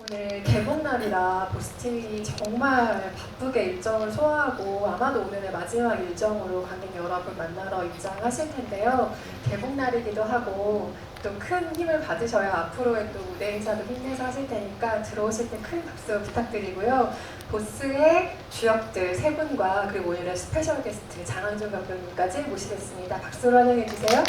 오늘 개봉날이라 보스팀이 정말 바쁘게 일정을 소화하고 아마도 오늘의 마지막 일정으로 관객 여러분 만나러 입장하실 텐데요. 개봉날이기도 하고 또 큰 힘을 받으셔야 앞으로의 또 무대 행사도 힘내서 하실 테니까 들어오실 때 큰 박수 부탁드리고요. 보스의 주역들 세 분과 그리고 오늘의 스페셜 게스트 장항준 감독님까지 모시겠습니다. 박수로 환영해 주세요.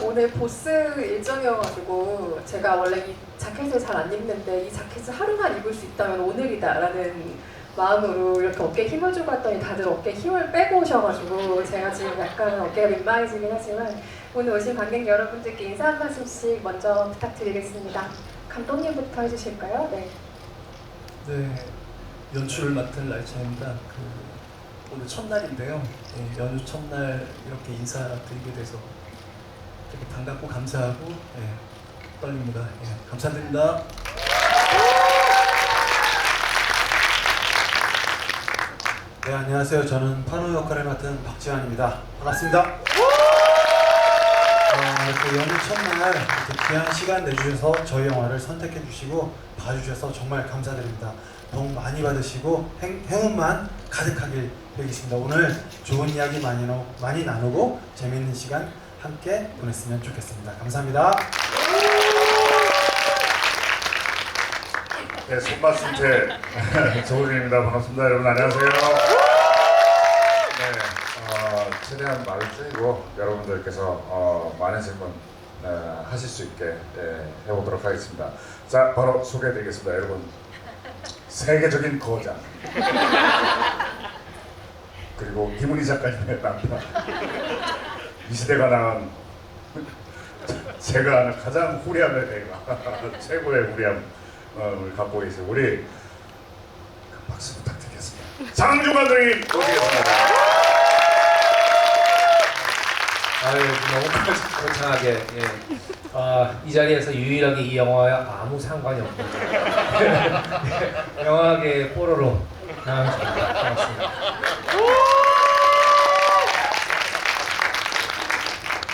오늘 보스 일정이어가지고 제가 원래 이 자켓을 잘 안 입는데 이 자켓을 하루만 입을 수 있다면 오늘이다 라는 마음으로 이렇게 어깨에 힘을 주고 왔더니 다들 어깨에 힘을 빼고 오셔가지고 제가 지금 약간 어깨가 민망해지긴 하지만 오늘 오신 관객 여러분들께 인사 한 말씀씩 먼저 부탁드리겠습니다. 감독님부터 해주실까요? 네. 네, 연출을 맡은 라이차입니다. 오늘 첫날인데요. 네, 연휴 첫날 이렇게 인사드리게 돼서 되게 반갑고 감사하고 떨립니다. 감사드립니다. 네, 안녕하세요. 저는 판우 역할을 맡은 박지환입니다. 반갑습니다. 이렇게 연휴 첫날 이렇게 귀한 시간 내주셔서 저희 영화를 선택해 주시고 봐주셔서 정말 감사드립니다. 복 많이 받으시고 행운만 가득하길 빌겠습니다. 오늘 좋은 이야기 많이 나누고 재미있는 시간 함께 보냈으면 좋겠습니다. 감사합니다. 네, 손맛순태 조우진입니다. 반갑습니다. 여러분 안녕하세요. 네, 최대한 말을 줄이고 여러분들께서 많은 질문 하실 수 있게 해보도록 하겠습니다. 자, 바로 소개해드리겠습니다. 여러분, 세계적인 거장 그리고 김은희 작가님의 남편, 이 시대가 낳은 제가 아는 가장 후리함의 대가 최고의 후리함을 갖고 계신 우리 박수 부탁드리겠습니다. 장항준 감독님 모시겠습니다. 아유, 너무 거창하게 이 자리에서 유일하게 이 영화와 아무 상관이 없는 영화계의 뽀로로 장항준입니다. 반갑습니다.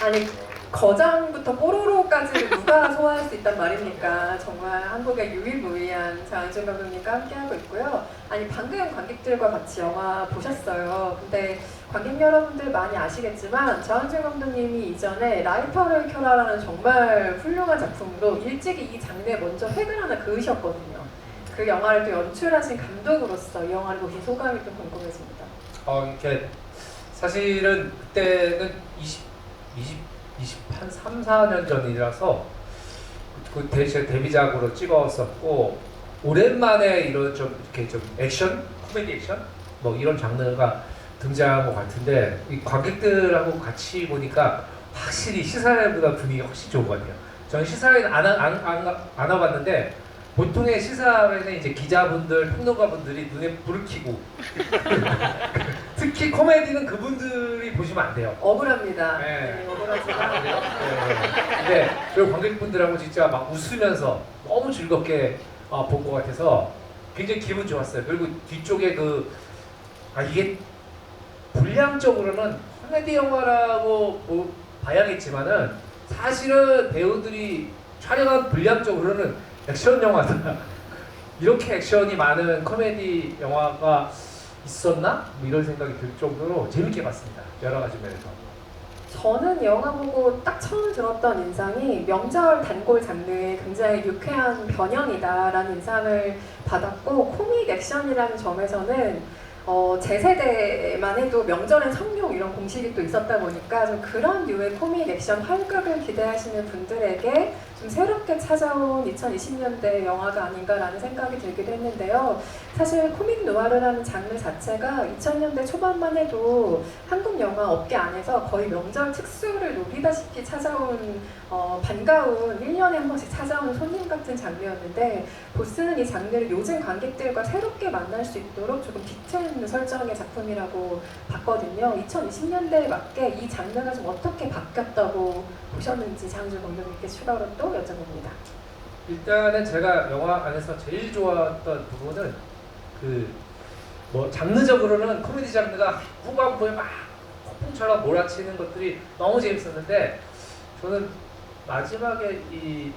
아니 거장부터 뽀로로까지 누가 소화할 수 있단 말입니까? 정말 한국의 유일무이한 장항준 감독님과 함께하고 있고요. 아니 방금 관객들과 같이 영화 보셨어요. 근데 관객 여러분들 많이 아시겠지만 장항준 감독님이 이전에 라이터를 켜라라는 정말 훌륭한 작품으로 일찍이 이 장르에 먼저 획을 하나 그으셨거든요. 그 영화를 또 연출하신 감독으로서 이 영화를 보신 소감이 좀 궁금해집니다. 이렇게 사실은 그때는 3, 4년 전이라서 제 데뷔작으로 찍었었고 오랜만에 이런 좀 이렇게 좀 액션, 코미디 액션 뭐 이런 장르가 등장한 것 같은데 이 관객들하고 같이 보니까 확실히 시사회보다 분위기가 훨씬 좋은 것 같아요. 저는 시사회는 안 와봤는데 보통의 시사회는 이제 기자분들, 평론가분들이 눈에 불을 켜고 특히 코미디는 그분들이 보시면 안 돼요. 억울합니다. 네. 억울하지만 네. 근데 그리고 관객분들하고 진짜 막 웃으면서 너무 즐겁게 본 것 같아서 굉장히 기분 좋았어요. 그리고 뒤쪽에 이게 분량적으로는 코미디 영화라고 봐야겠지만은 사실은 배우들이 촬영한 분량적으로는 액션 영화다. 이렇게 액션이 많은 코미디 영화가 있었나? 뭐 이런 생각이 들 정도로 재밌게 봤습니다. 여러 가지 면에서. 저는 영화 보고 딱 처음 들었던 인상이 명절 단골 장르의 굉장히 유쾌한 변형이다라는 인상을 받았고 코믹 액션이라는 점에서는 제 세대만 해도 명절엔 성룡 이런 공식이 또 있었다 보니까 좀 그런 류의 코믹 액션 활극을 기대하시는 분들에게 좀 새롭게 찾아온 2020년대 영화가 아닌가라는 생각이 들기도 했는데요. 사실 코믹 누아르라는 장르 자체가 2000년대 초반만 해도 한국 영화 업계 안에서 거의 명절 특수를 노리다시피 찾아온 반가운 1년에 한 번씩 찾아오는 손님 같은 장르였는데 보스는 이 장르를 요즘 관객들과 새롭게 만날 수 있도록 조금 디테일 있는 설정의 작품이라고 봤거든요. 2020년대에 맞게 이 장르가 좀 어떻게 바뀌었다고 보셨는지 장준 감독님께 추가로 또 여쭤봅니다. 일단은 제가 영화 안에서 제일 좋아했던 부분은 그 뭐 장르적으로는 코미디 장르가 후반부에 막 폭풍처럼 몰아치는 것들이 너무 재밌었는데 저는 마지막에 이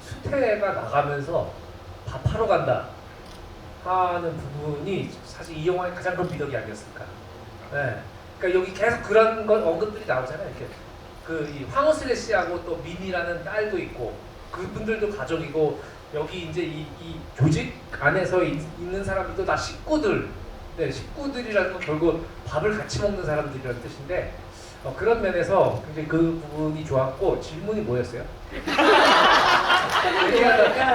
수태가 나가면서 밥하러 간다 하는 부분이 사실 이 영화의 가장 큰 미덕이 아니었을까. 네. 그러니까 여기 계속 그런 것 언급들이 나오잖아요. 이렇게 그 이 황우슬레 씨하고 또 민이라는 딸도 있고 그분들도 가족이고 여기 이제 이 조직 안에서 있는 사람들도 다 식구들. 네, 식구들이라는 건 결국 밥을 같이 먹는 사람들이라는 뜻인데 그런 면에서 굉장히 그 부분이 좋았고 질문이 뭐였어요?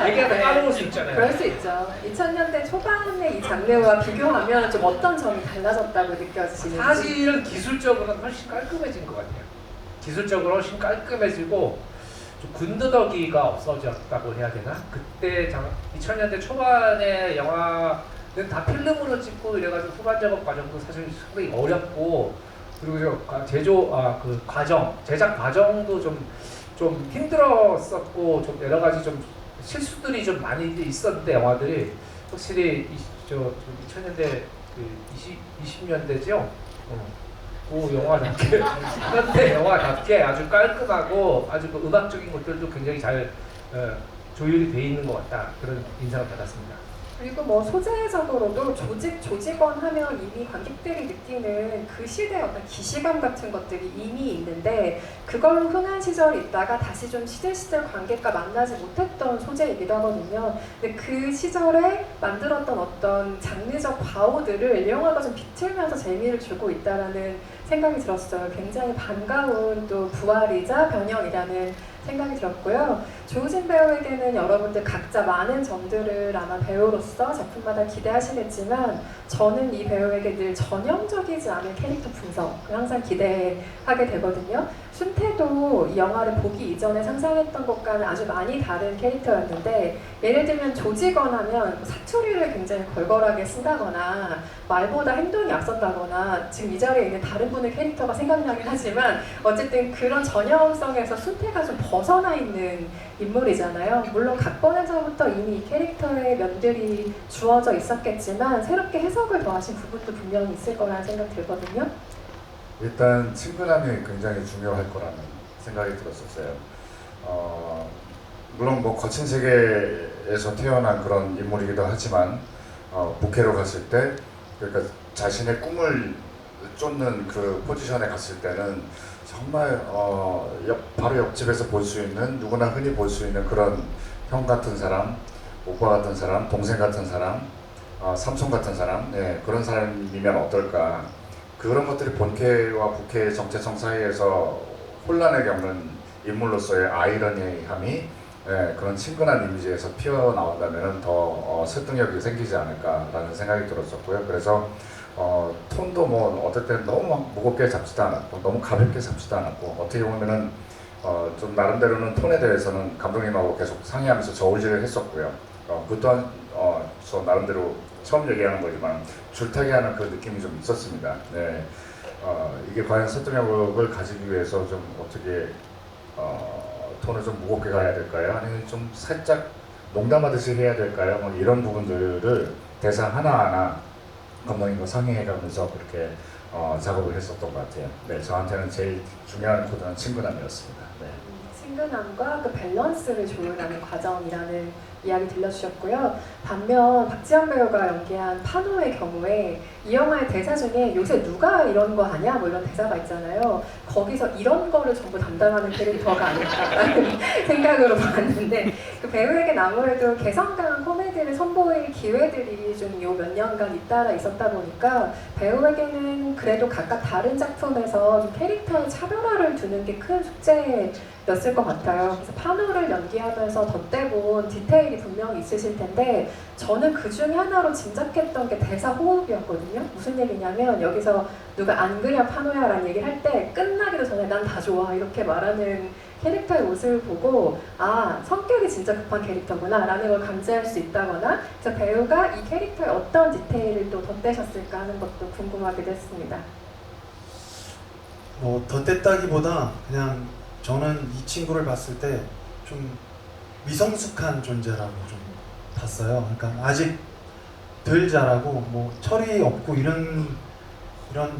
얘기하다 까먹을 수 있잖아요. 그럴 수 있죠. 2000년대 초반의 이 장르와 비교하면 좀 어떤 점이 달라졌다고 느껴지시는지. 사실은 기술적으로는 훨씬 깔끔해진 것 같아요. 기술적으로 훨씬 깔끔해지고 좀 군더더기가 없어졌다고 해야 되나? 그때 2000년대 초반의 영화는 다 필름으로 찍고 이래가지고 후반 작업 과정도 사실 상당히 어렵고 그리고 그 제작 과정도 좀 힘들었었고 좀 여러 가지 좀 실수들이 좀 많이 있었는데 영화들이 확실히 2000년대 그 20년대죠. 그 영화답게 현대 영화답게 아주 깔끔하고 아주 그 음악적인 것들도 굉장히 잘 조율이 돼 있는 것 같다 그런 인상을 받았습니다. 그리고 뭐 소재적으로도 조직원 하면 이미 관객들이 느끼는 그 시대의 어떤 기시감 같은 것들이 이미 있는데 그걸로 흥한 시절이 있다가 다시 좀 시들 관객과 만나지 못했던 소재이기도 하거든요. 근데 그 시절에 만들었던 어떤 장르적 과오들을 이 영화가 좀 비틀면서 재미를 주고 있다라는 생각이 들었어요. 굉장히 반가운 또 부활이자 변형이라는 생각이 들었고요. 조우진 배우에게는 여러분들 각자 많은 점들을 아마 배우로서 작품마다 기대하시겠지만 저는 이 배우에게 늘 전형적이지 않은 캐릭터 분석을 항상 기대하게 되거든요. 순태도 이 영화를 보기 이전에 상상했던 것과는 아주 많이 다른 캐릭터였는데 예를 들면 조직원 하면 사투리를 굉장히 걸걸하게 쓴다거나 말보다 행동이 앞선다거나 지금 이 자리에 있는 다른 분의 캐릭터가 생각나긴 하지만 어쨌든 그런 전형성에서 순태가 좀 벗어나 있는 인물이잖아요. 물론 각본에서부터 이미 이 캐릭터의 면들이 주어져 있었겠지만 새롭게 해석을 더하신 부분도 분명히 있을 거라는 생각 들거든요. 일단 친근함이 굉장히 중요할 거라는 생각이 들었었어요. 물론 뭐 거친 세계에서 태어난 그런 인물이기도 하지만 부캐로 갔을 때 그러니까 자신의 꿈을 쫓는 그 포지션에 갔을 때는 정말 바로 옆집에서 볼 수 있는 누구나 흔히 볼 수 있는 그런 형 같은 사람, 오빠 같은 사람, 동생 같은 사람, 삼촌 같은 사람, 네, 그런 사람이면 어떨까. 그런 것들이 본캐와 부캐의 정체성 사이에서 혼란을 겪는 인물로서의 아이러니함이 그런 친근한 이미지에서 피어나온다면 더 설득력이 생기지 않을까라는 생각이 들었었고요. 그래서 톤도 뭐 어떨 때는 너무 무겁게 잡지도 않았고 너무 가볍게 잡지도 않았고 어떻게 보면은 좀 나름대로는 톤에 대해서는 감독님하고 계속 상의하면서 저울질을 했었고요. 그 또한 저 나름대로 처음 얘기하는 거지만 줄타기하는 그 느낌이 좀 있었습니다. 네, 이게 과연 설득력을 가지기 위해서 좀 어떻게 톤을 좀 무겁게 가야 될까요? 아니면 좀 살짝 농담하듯이 해야 될까요? 뭐 이런 부분들을 대사 하나하나 감독님과 상의해가면서 그렇게 작업을 했었던 것 같아요. 네, 저한테는 제일 중요한 코드는 친근함이었습니다. 네. 친근함과 그 밸런스를 조율하는 과정이라는 이야기 들려주셨고요. 반면 박지현 배우가 연기한 파노의 경우에 이 영화의 대사 중에 요새 누가 이런 거 하냐 뭐 이런 대사가 있잖아요. 거기서 이런 거를 전부 담당하는 캐릭터가 아닐까라는 생각으로 봤는데 그 배우에겐 아무래도 개성 강한 코미디 스타일들을 선보일 기회들이 좀 요 몇 년간 잇따라 있었다 보니까 배우에게는 그래도 각각 다른 작품에서 좀 캐릭터의 차별화를 두는 게 큰 숙제였을 것 같아요. 그래서 파노를 연기하면서 덧대본 디테일이 분명히 있으실 텐데 저는 그 중에 하나로 짐작했던 게 대사 호흡이었거든요. 무슨 얘기냐면 여기서 누가 안 그려 파노야 라는 얘기를 할 때 끝나기도 전에 난 다 좋아 이렇게 말하는 캐릭터의 모습을 보고 아 성격이 진짜 급한 캐릭터구나 라는 걸 감지할 수 있다거나 그래서 배우가 이 캐릭터의 어떤 디테일을 또 덧대셨을까 하는 것도 궁금하기도 했습니다. 뭐 덧댔다기보다 그냥 저는 이 친구를 봤을 때 좀 미성숙한 존재라고 좀 봤어요. 그러니까 아직 덜 자라고 뭐 철이 없고 이런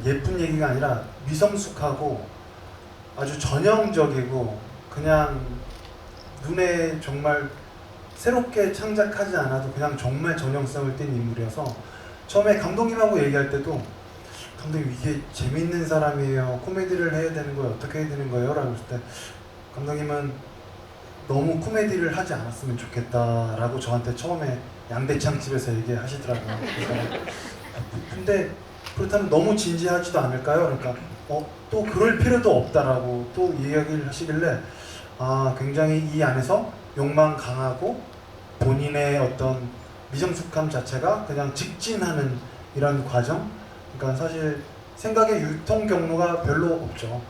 예쁜 얘기가 아니라 미성숙하고 아주 전형적이고 그냥 눈에 정말 새롭게 창작하지 않아도 그냥 정말 전형성을 띈 인물이어서 처음에 감독님하고 얘기할 때도 감독님 이게 재밌는 사람이에요. 코미디를 해야 되는 거예요. 어떻게 해야 되는 거예요? 라고 했을 때 감독님은 너무 코미디를 하지 않았으면 좋겠다라고 저한테 처음에 양대창집에서 얘기하시더라고요. 그래서 근데 그렇다면 너무 진지하지도 않을까요? 그러니까 또 그럴 필요도 없다라고 또 이야기를 하시길래 아 굉장히 이 안에서 욕망 강하고 본인의 어떤 미성숙함 자체가 그냥 직진하는 이런 과정 그러니까 사실 생각의 유통 경로가 별로 없죠.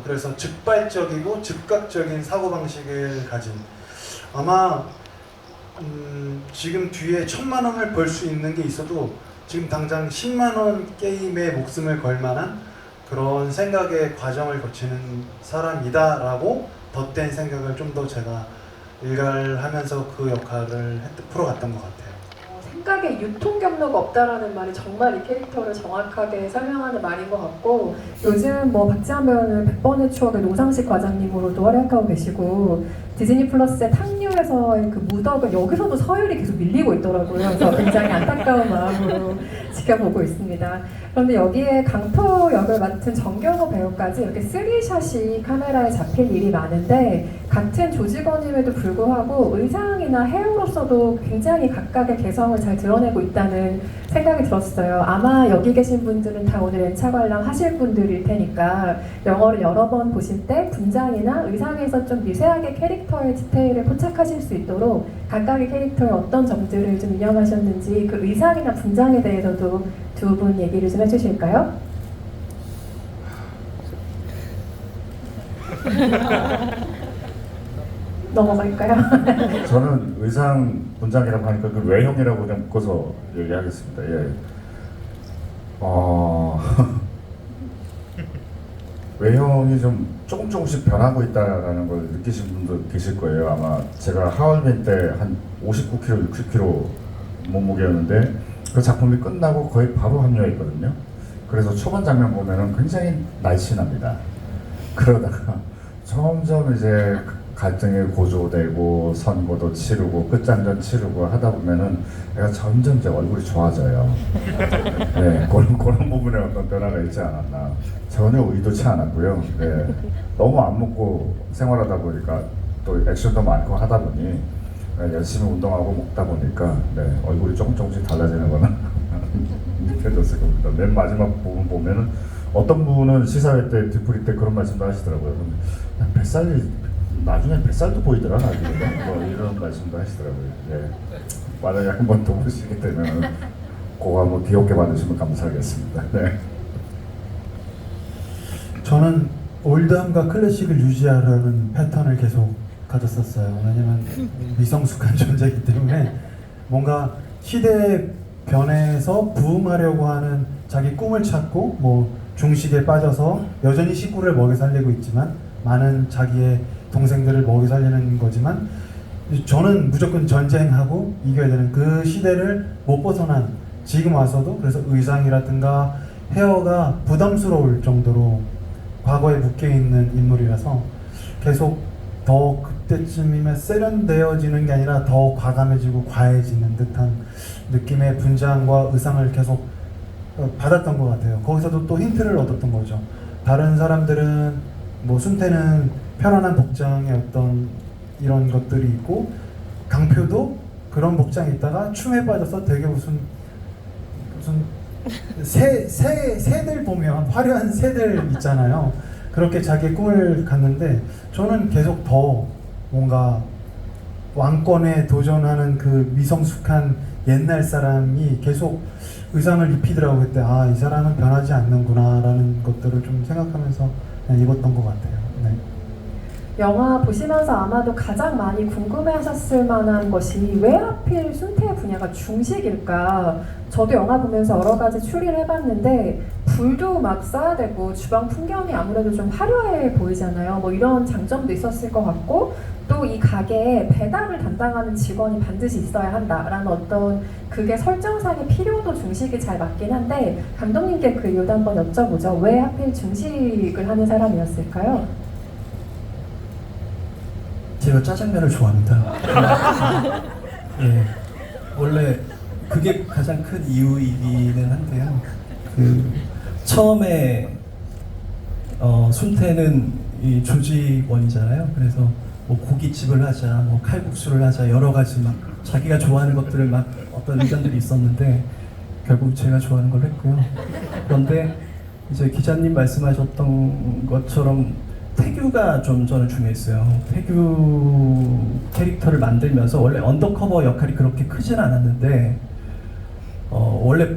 그래서 즉발적이고 즉각적인 사고방식을 가진 아마 지금 뒤에 1,000만 원을 벌 수 있는 게 있어도 지금 당장 10만 원 게임에 목숨을 걸 만한 그런 생각의 과정을 거치는 사람이다라고 덧댄 생각을 좀 더 제가 일갈하면서 그 역할을 풀어갔던 것 같아요. 생각에 유통 경로가 없다라는 말이 정말 이 캐릭터를 정확하게 설명하는 말인 것 같고 요즘 뭐 박지한 배우는 100번의 추억의 노상식 과장님으로도 활약하고 계시고 디즈니 플러스의 탕류에서의 그 무덕은 여기서도 서열이 계속 밀리고 있더라고요. 그래서 굉장히 안타까운 마음으로 지켜보고 있습니다. 그런데 여기에 강토 역을 맡은 정경호 배우까지 이렇게 3샷이 카메라에 잡힐 일이 많은데 같은 조직원임에도 불구하고 의상이나 헤어로서도 굉장히 각각의 개성을 잘 드러내고 있다는 생각이 들었어요. 아마 여기 계신 분들은 다 오늘 연차 관람 하실 분들일 테니까 영화를 여러 번 보실 때 분장이나 의상에서 좀 미세하게 캐릭터의 디테일을 포착하실 수 있도록 각각의 캐릭터의 어떤 점들을 좀 인용하셨는지 그 의상이나 분장에 대해서도 두 분 얘기를 좀 해주실까요? 넘어갈까요? 저는 의상 분장이라고 하니까 그 외형이라고 그냥 묶어서 얘기하겠습니다. 예. 외형이 좀 조금씩 변하고 있다라는 걸 느끼신 분도 계실 거예요. 아마 제가 하얼빈 때 한 59kg, 60kg 몸무게였는데 그 작품이 끝나고 거의 바로 합류했거든요. 그래서 초반 장면 보면은 굉장히 날씬합니다. 그러다가 점점 이제 갈등이 고조되고 선고도 치르고 끝장전 치르고 하다 보면은 내가 점점 이제 얼굴이 좋아져요. 네, 그런 부분에 어떤 변화가 있지 않았나. 전혀 의도치 않았고요. 네, 너무 안 먹고 생활하다 보니까 또 액션도 많고 하다 보니 열심히 운동하고 먹다 보니까 네, 얼굴이 조금씩 달라지는 거는 느껴졌을 겁니다. 맨 마지막 부분 보면은 어떤 분은 시사회 때 뒤풀이 때 그런 말씀도 하시더라고요. 야, 뱃살이 나중에 뱃살도 보이더라 나중에 뭐 이런 말씀도 하시더라고요. 예. 만약에 한번 더 보시게 되면 그거 한번 귀엽게 받으시면 감사하겠습니다. 네. 저는 올드함과 클래식을 유지하려는 패턴을 계속 가졌었어요. 왜냐면 미성숙한 존재이기 때문에 뭔가 시대의 변해서 부응하려고 하는 자기 꿈을 찾고 뭐 중식에 빠져서 여전히 식구를 먹여 살리고 있지만 많은 자기의 동생들을 먹여 살리는 거지만 저는 무조건 전쟁하고 이겨야 되는 그 시대를 못 벗어난 지금 와서도 그래서 의상이라든가 헤어가 부담스러울 정도로 과거에 묶여있는 인물이라서 계속 더 그때쯤이면 세련되어지는 게 아니라 더 과감해지고 과해지는 듯한 느낌의 분장과 의상을 계속 받았던 것 같아요. 거기서도 또 힌트를 얻었던 거죠. 다른 사람들은 뭐 순태는 편안한 복장의 어떤 이런 것들이 있고 강표도 그런 복장에 있다가 춤에 빠져서 되게 무슨 새들 보면 화려한 새들 있잖아요. 그렇게 자기의 꿈을 갖는데 저는 계속 더 뭔가 왕권에 도전하는 그 미성숙한 옛날 사람이 계속 의상을 입히더라고요. 그때 아, 이 사람은 변하지 않는구나 라는 것들을 좀 생각하면서 그냥 입었던 것 같아요. 네. 영화 보시면서 아마도 가장 많이 궁금해하셨을 만한 것이 왜 하필 순태 분야가 중식일까? 저도 영화 보면서 여러 가지 추리를 해봤는데 불도 막 써야 되고 주방 풍경이 아무래도 좀 화려해 보이잖아요. 뭐 이런 장점도 있었을 것 같고 또 이 가게에 배달을 담당하는 직원이 반드시 있어야 한다라는 어떤 그게 설정상의 필요도 중식이 잘 맞긴 한데 감독님께 그 이유도 한번 여쭤보죠. 왜 하필 중식을 하는 사람이었을까요? 제가 짜장면을 좋아합니다. 예, 원래 그게 가장 큰 이유이기는 한데요. 그 처음에 순태는 이 조직원이잖아요. 그래서 뭐 고깃집을 하자, 뭐 칼국수를 하자, 여러 가지 막 자기가 좋아하는 것들을 막 어떤 의견들이 있었는데 결국 제가 좋아하는 걸 했고요. 그런데 이제 기자님 말씀하셨던 것처럼 태규가 좀 저는 중요했어요. 태규 캐릭터를 만들면서 원래 언더커버 역할이 그렇게 크진 않았는데 원래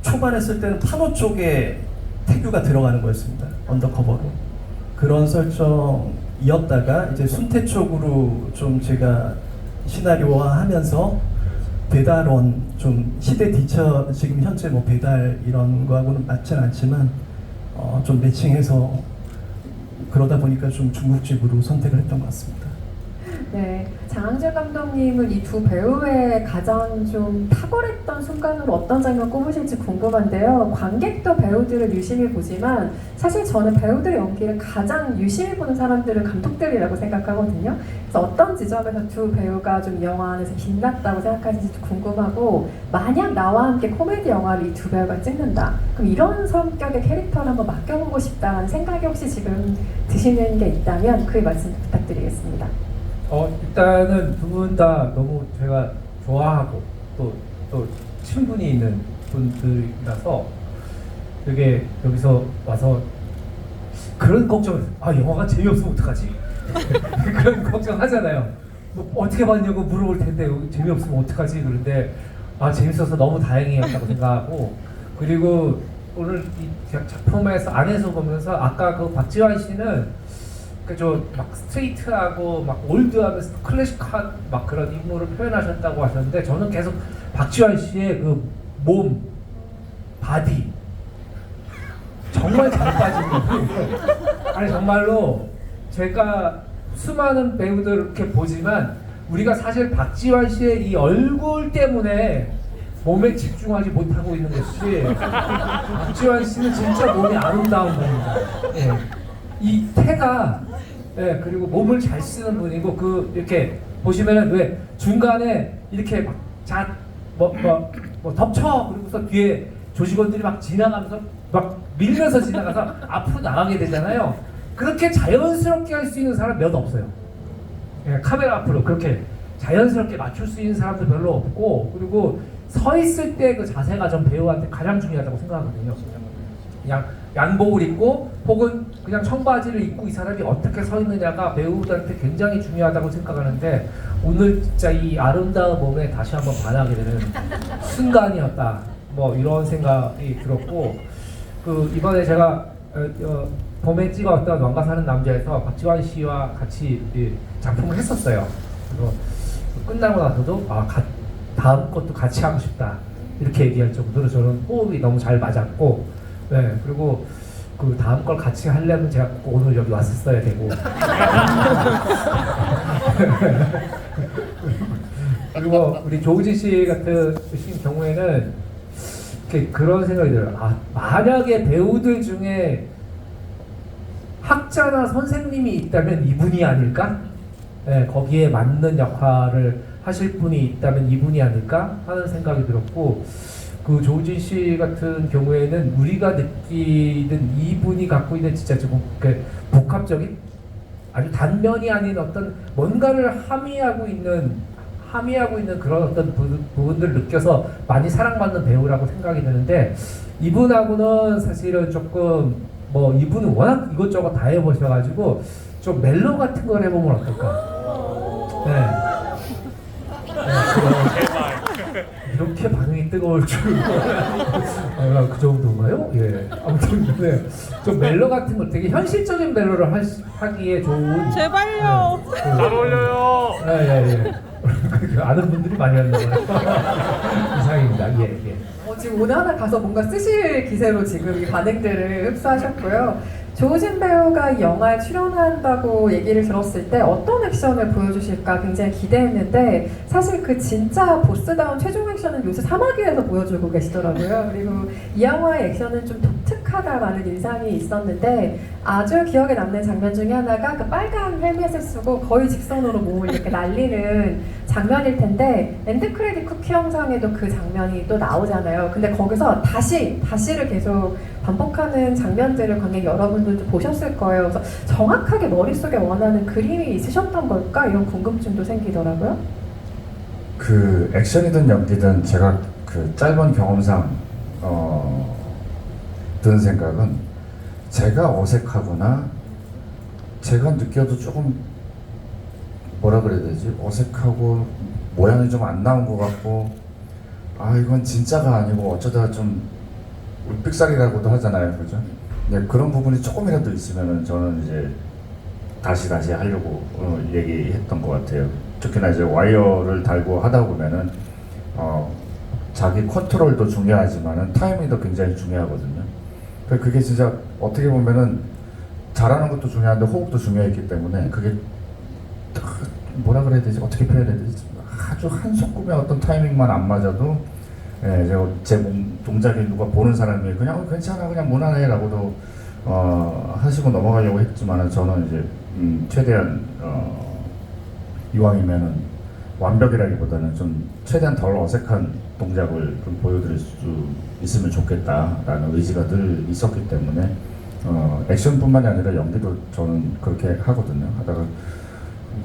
초반에 쓸 때는 판호 쪽에 태규가 들어가는 거였습니다. 언더커버로. 그런 설정이었다가 이제 순태 쪽으로 좀 제가 시나리오화하면서 배달원 좀 시대 뒤처 지금 현재 뭐 배달 이런 거하고는 맞진 않지만 좀 매칭해서 그러다 보니까 좀 중국집으로 선택을 했던 것 같습니다. 네, 장항준 감독님은 이 두 배우의 가장 좀 탁월했던 순간으로 어떤 장면 꼽으실지 궁금한데요. 관객도 배우들을 유심히 보지만 사실 저는 배우들의 연기를 가장 유심히 보는 사람들은 감독들이라고 생각하거든요. 그래서 어떤 지점에서 두 배우가 좀 영화 안에서 빛났다고 생각하시는지 궁금하고 만약 나와 함께 코미디 영화를 이 두 배우가 찍는다. 그럼 이런 성격의 캐릭터를 한번 맡겨보고 싶다는 생각이 혹시 지금 드시는 게 있다면 그 말씀 부탁드리겠습니다. 일단은 두 분 다 너무 제가 좋아하고 또 친분이 있는 분들이라서 되게 여기서 와서 그런 걱정을 영화가 재미없으면 어떡하지? 그런 걱정 하잖아요. 뭐 어떻게 봤냐고 물어볼 텐데 재미없으면 어떡하지? 그런데 재밌어서 너무 다행이었다고 생각하고 그리고 오늘 이 작품에서 안에서 보면서 아까 그 박지환 씨는 막 스트레이트하고 막 올드하면서 클래식한 막 그런 인물을 표현하셨다고 하셨는데 저는 계속 박지환 씨의 그 몸, 바디 정말 잘 빠지는 아니 정말로 제가 수많은 배우들 이렇게 보지만 우리가 사실 박지환 씨의 이 얼굴 때문에 몸에 집중하지 못하고 있는 것이 박지환 씨는 진짜 몸이 아름다운 분입니다. 예. 이 태가 그리고 몸을 잘 쓰는 분이고 그 이렇게 보시면은 왜 중간에 이렇게 막 덮쳐 그러고서 뒤에 조직원들이 막 지나가면서 막 밀면서 지나가서 앞으로 나가게 되잖아요. 그렇게 자연스럽게 할 수 있는 사람 몇 없어요. 카메라 앞으로 그렇게 자연스럽게 맞출 수 있는 사람도 별로 없고 그리고 서 있을 때 그 자세가 전 배우한테 가장 중요하다고 생각하거든요. 그냥 양복을 입고 혹은 그냥 청바지를 입고 이 사람이 어떻게 서 있느냐가 배우들한테 굉장히 중요하다고 생각하는데 오늘 진짜 이 아름다운 몸에 다시 한번 반하게 되는 순간이었다. 뭐 이런 생각이 들었고 그 이번에 제가 봄에 찍었던 왕가 사는 남자에서 박지환 씨와 같이 작품을 했었어요. 그래서 끝나고 나서도 다음 것도 같이 하고 싶다 이렇게 얘기할 정도로 저는 호흡이 너무 잘 맞았고 그리고 그 다음 걸 같이 하려면 제가 꼭 오늘 여기 왔었어야 되고 그리고 우리 조우진 씨 같은 경우에는 그런 생각이 들어요. 만약에 배우들 중에 학자나 선생님이 있다면 이분이 아닐까? 거기에 맞는 역할을 하실 분이 있다면 이분이 아닐까 하는 생각이 들었고 그 조우진 씨 같은 경우에는 우리가 느끼는 이분이 갖고 있는 진짜 좀 복합적인 아주 단면이 아닌 어떤 뭔가를 함의하고 있는 함의하고 있는 그런 어떤 부분들을 느껴서 많이 사랑받는 배우라고 생각이 드는데 이분하고는 사실은 조금 뭐 이분은 워낙 이것저것 다 해보셔가지고 좀 멜로 같은 걸 해보면 어떨까? 네. 이렇게 반응이 뜨거울 줄 그 정도인가요? 예. 아무튼 네. 좀 멜로 같은 거 되게 현실적인 멜로를 하기에 좋은 제발요. 잘 어울려요. 예. 아는 분들이 많이 한다고 이상입니다. 예. 지금 오늘 하나 가서 뭔가 쓰실 기세로 지금 이 반응들을 흡수하셨고요. 조우진 배우가 이 영화에 출연한다고 얘기를 들었을 때 어떤 액션을 보여주실까 굉장히 기대했는데 사실 그 진짜 보스다운 최종 액션은 요새 사마귀에서 보여주고 계시더라고요. 그리고 이 영화의 액션은 좀 독특하다라는 인상이 있었는데 아주 기억에 남는 장면 중에 하나가 그 빨간 헬멧을 쓰고 거의 직선으로 몸을 이렇게 날리는 장면일 텐데 엔드 크레딧 쿠키 영상에도 그 장면이 또 나오잖아요. 근데 거기서 다시를 계속 반복하는 장면들을 관객 여러분들도 보셨을 거예요. 그래서 정확하게 머릿속에 원하는 그림이 있으셨던 걸까? 이런 궁금증도 생기더라고요. 그 액션이든 연기든 제가 그 짧은 경험상 드는 생각은 제가 어색하거나 제가 느껴도 조금 뭐라 그래야 되지? 어색하고 모양이 좀 안 나온 것 같고 이건 진짜가 아니고 어쩌다 좀 울삑살이라고도 하잖아요, 그죠? 네, 그런 부분이 조금이라도 있으면은 저는 이제 다시 하려고 얘기했던 것 같아요. 특히나 이제 와이어를 달고 하다 보면은 자기 컨트롤도 중요하지만은 타이밍도 굉장히 중요하거든요. 그게 진짜 어떻게 보면은 잘하는 것도 중요한데 호흡도 중요했기 때문에 그게 뭐라 그래야 되지? 어떻게 표현해야 되지? 아주 한 소금의 어떤 타이밍만 안 맞아도 제 몸 동작이 누가 보는 사람이 그냥 괜찮아 그냥 무난해라고도 하시고 넘어가려고 했지만은 저는 이제 최대한 이왕이면은 완벽이라기보다는 좀 최대한 덜 어색한 동작을 좀 보여드릴 수 있으면 좋겠다라는 의지가 늘 있었기 때문에 액션뿐만이 아니라 연기도 저는 그렇게 하거든요. 하다가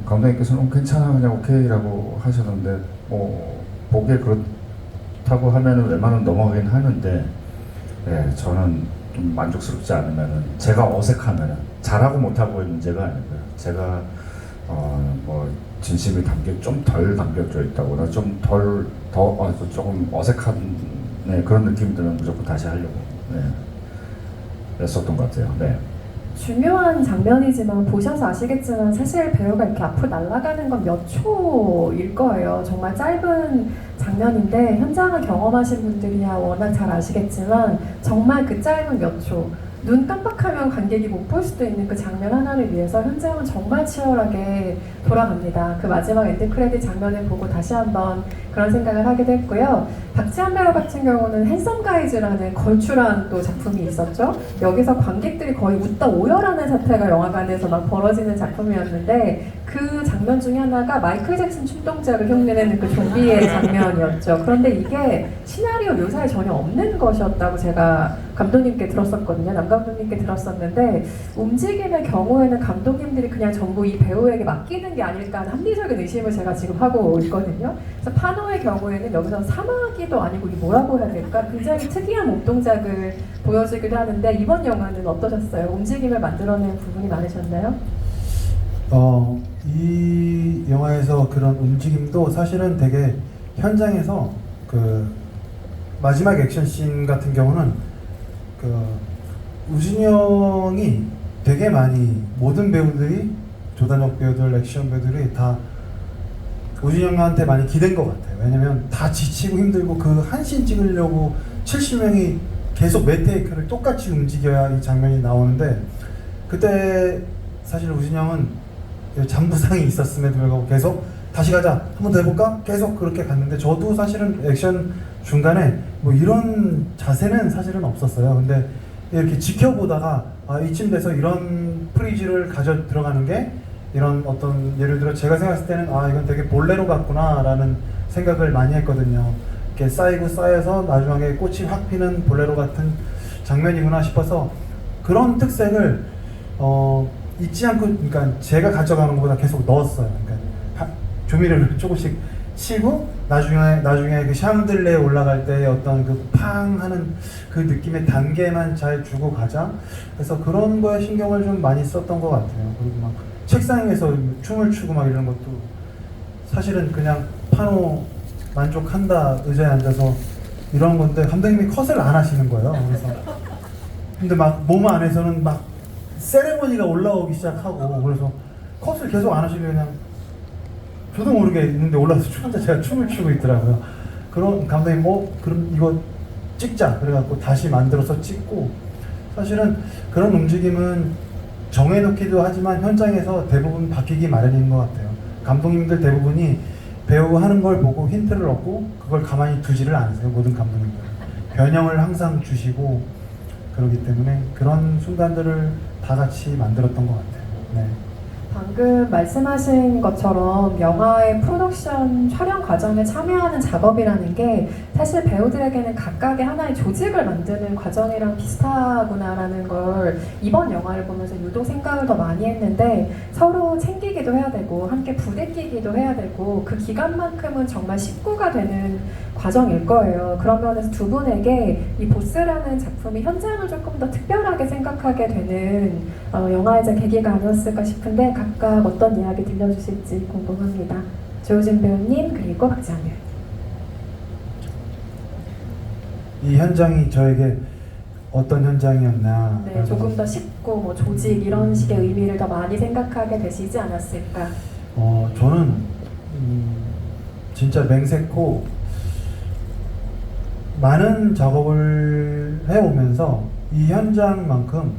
감독님께서는 괜찮아 그냥 오케이라고 하셨는데 보기에 그렇다고 하면은 웬만하면 넘어가긴 하는데 저는 좀 만족스럽지 않으면은 제가 어색하면은 잘하고 못하고의 문제가 아니고요. 제가 뭐 진심이 좀 덜 담겨져 있다거나 좀 조금 어색한 그런 느낌이 들면 무조건 다시 하려고 했었던 것 같아요. 네. 중요한 장면이지만 보셔서 아시겠지만 사실 배우가 이렇게 앞으로 날아가는 건 몇 초일 거예요. 정말 짧은 장면인데 현장을 경험하신 분들이야 워낙 잘 아시겠지만 정말 그 짧은 몇 초, 눈 깜빡하면 관객이 못 볼 수도 있는 그 장면 하나를 위해서 현장은 정말 치열하게 돌아갑니다. 그 마지막 엔드 크레딧 장면을 보고 다시 한번 그런 생각을 하기도 했고요. 박지한 배우 같은 경우는 핸섬 가이즈라는 걸출한 또 작품이 있었죠. 여기서 관객들이 거의 웃다 오열하는 사태가 영화관에서 막 벌어지는 작품이었는데 그 장면 중에 하나가 마이클 잭슨 춤동작을 흉내내는 그 좀비의 장면이었죠. 그런데 이게 시나리오 묘사에 전혀 없는 것이었다고 제가 감독님께 들었었거든요. 남 감독님께 들었었는데 움직임의 경우에는 감독님들이 그냥 전부 이 배우에게 맡기는 게 아닐까 하는 합리적인 의심을 제가 지금 하고 있거든요. 그래서 파노의 경우에는 여기서 사마귀도 아니고 이게 뭐라고 해야 될까? 굉장히 특이한 몸동작을 보여주기도 하는데 이번 영화는 어떠셨어요? 움직임을 만들어낸 부분이 많으셨나요? 이 영화에서 그런 움직임도 사실은 되게 현장에서 그 마지막 액션씬 같은 경우는 그 우진이 형이 되게 많이 모든 배우들이 조단역 배우들, 액션 배우들이 다 우진이 형한테 많이 기댄 것 같아요. 왜냐면 다 지치고 힘들고 그 한 씬 찍으려고 70명이 계속 매 테이크를 똑같이 움직여야 이 장면이 나오는데 그때 사실 우진이 형은 잠부상이 있었음에도 불구하고 계속 다시 가자 한 번 더 해볼까? 계속 그렇게 갔는데 저도 사실은 액션 중간에 뭐 이런 자세는 사실은 없었어요. 근데 이렇게 지켜보다가 이쯤 돼서 이런 프리즈를 가져 들어가는 게 이런 어떤 예를 들어 제가 생각했을 때는 이건 되게 볼레로 같구나 라는 생각을 많이 했거든요. 이렇게 쌓여서 나중에 꽃이 확 피는 볼레로 같은 장면이구나 싶어서 그런 특색을 잊지 않고 그러니까 제가 가져가는 것보다 계속 넣었어요. 그러니까 조미료를 조금씩 치고 나중에 그 샹들레에 올라갈 때 어떤 그 팡 하는 그 느낌의 단계만 잘 주고 가자. 그래서 그런 거에 신경을 좀 많이 썼던 것 같아요. 그리고 막 책상 위에서 춤을 추고 막 이런 것도 사실은 그냥 파노 만족한다 의자에 앉아서 이런 건데 감독님이 컷을 안 하시는 거예요. 그래서 근데 막 몸 안에서는 막 세레모니가 올라오기 시작하고 그래서 컷을 계속 안 하시고 그냥 저도 모르게 있는데 올라서 혼자 제가 춤을 추고 있더라고요. 그런 감독님 그럼 이거 찍자 그래갖고 다시 만들어서 찍고 사실은 그런 움직임은 정해놓기도 하지만 현장에서 대부분 바뀌기 마련인 것 같아요. 감독님들 대부분이 배우 하는 걸 보고 힌트를 얻고 그걸 가만히 두지를 않으세요. 모든 감독님들 변형을 항상 주시고 그렇기 때문에 그런 순간들을 다 같이 만들었던 것 같아요. 네. 방금 말씀하신 것처럼 영화의 프로덕션 촬영 과정에 참여하는 작업이라는 게 사실 배우들에게는 각각의 하나의 조직을 만드는 과정이랑 비슷하구나라는 걸 이번 영화를 보면서 유독 생각을 더 많이 했는데 서로 챙기기도 해야 되고 함께 부대끼기도 해야 되고 그 기간만큼은 정말 식구가 되는 과정일 거예요. 그런 면에서 두 분에게 이 보스라는 작품이 현장을 조금 더 특별하게 생각하게 되는 영화이자 계기가 아니었을까 싶은데 각각 어떤 이야기 들려주실지 궁금합니다. 조우진 배우님 그리고 박지한 배우님. 이 현장이 저에게 어떤 현장이었나. 네, 조금 더 쉽고 뭐 조직 이런 식의 의미를 더 많이 생각하게 되시지 않았을까. 저는 진짜 맹세코 많은 작업을 해오면서 이 현장만큼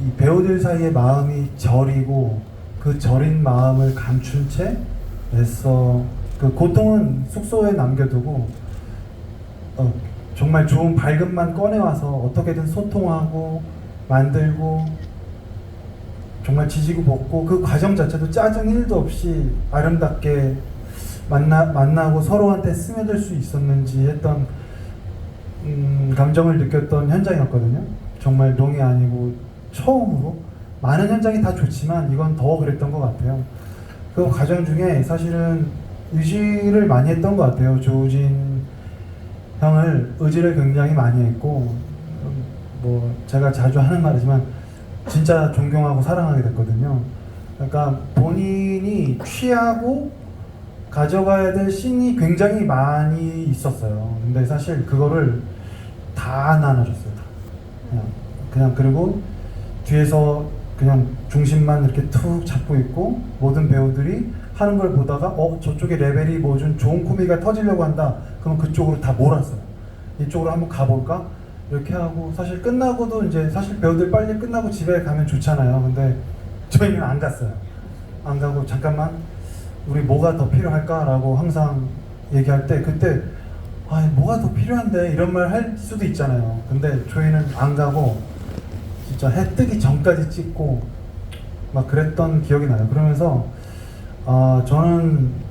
이 배우들 사이의 마음이 저리고 그 저린 마음을 감춘 채 애써 그 고통은 숙소에 남겨두고 정말 좋은 밝음만 꺼내와서 어떻게든 소통하고 만들고 정말 지지고 볶고 그 과정 자체도 짜증 1도 없이 아름답게 만나고 서로한테 스며들 수 있었는지 했던 감정을 느꼈던 현장이었거든요. 정말 농이 아니고 처음으로 많은 현장이 다 좋지만 이건 더 그랬던 것 같아요. 그 과정 중에 사실은 의지를 많이 했던 것 같아요. 조우진 형을 의지를 굉장히 많이 했고 뭐 제가 자주 하는 말이지만 진짜 존경하고 사랑하게 됐거든요. 그러니까 본인이 취하고 가져가야 될 씬이 굉장히 많이 있었어요. 근데 사실 그거를 다 나눠줬어요. 그냥 그리고 뒤에서 그냥 중심만 이렇게 툭 잡고 있고 모든 배우들이 하는 걸 보다가 저쪽에 레벨이 뭐 좀 좋은 코미디가 터지려고 한다. 그럼 그쪽으로 다 몰았어요. 이쪽으로 한번 가볼까? 이렇게 하고 사실 끝나고도 이제 사실 배우들 빨리 끝나고 집에 가면 좋잖아요. 근데 저희는 안 갔어요. 안 가고 잠깐만 우리 뭐가 더 필요할까라고 항상 얘기할 때 그때 뭐가 더 필요한데 이런 말 할 수도 있잖아요. 근데 저희는 안 가고 진짜 해 뜨기 전까지 찍고 막 그랬던 기억이 나요. 그러면서 저는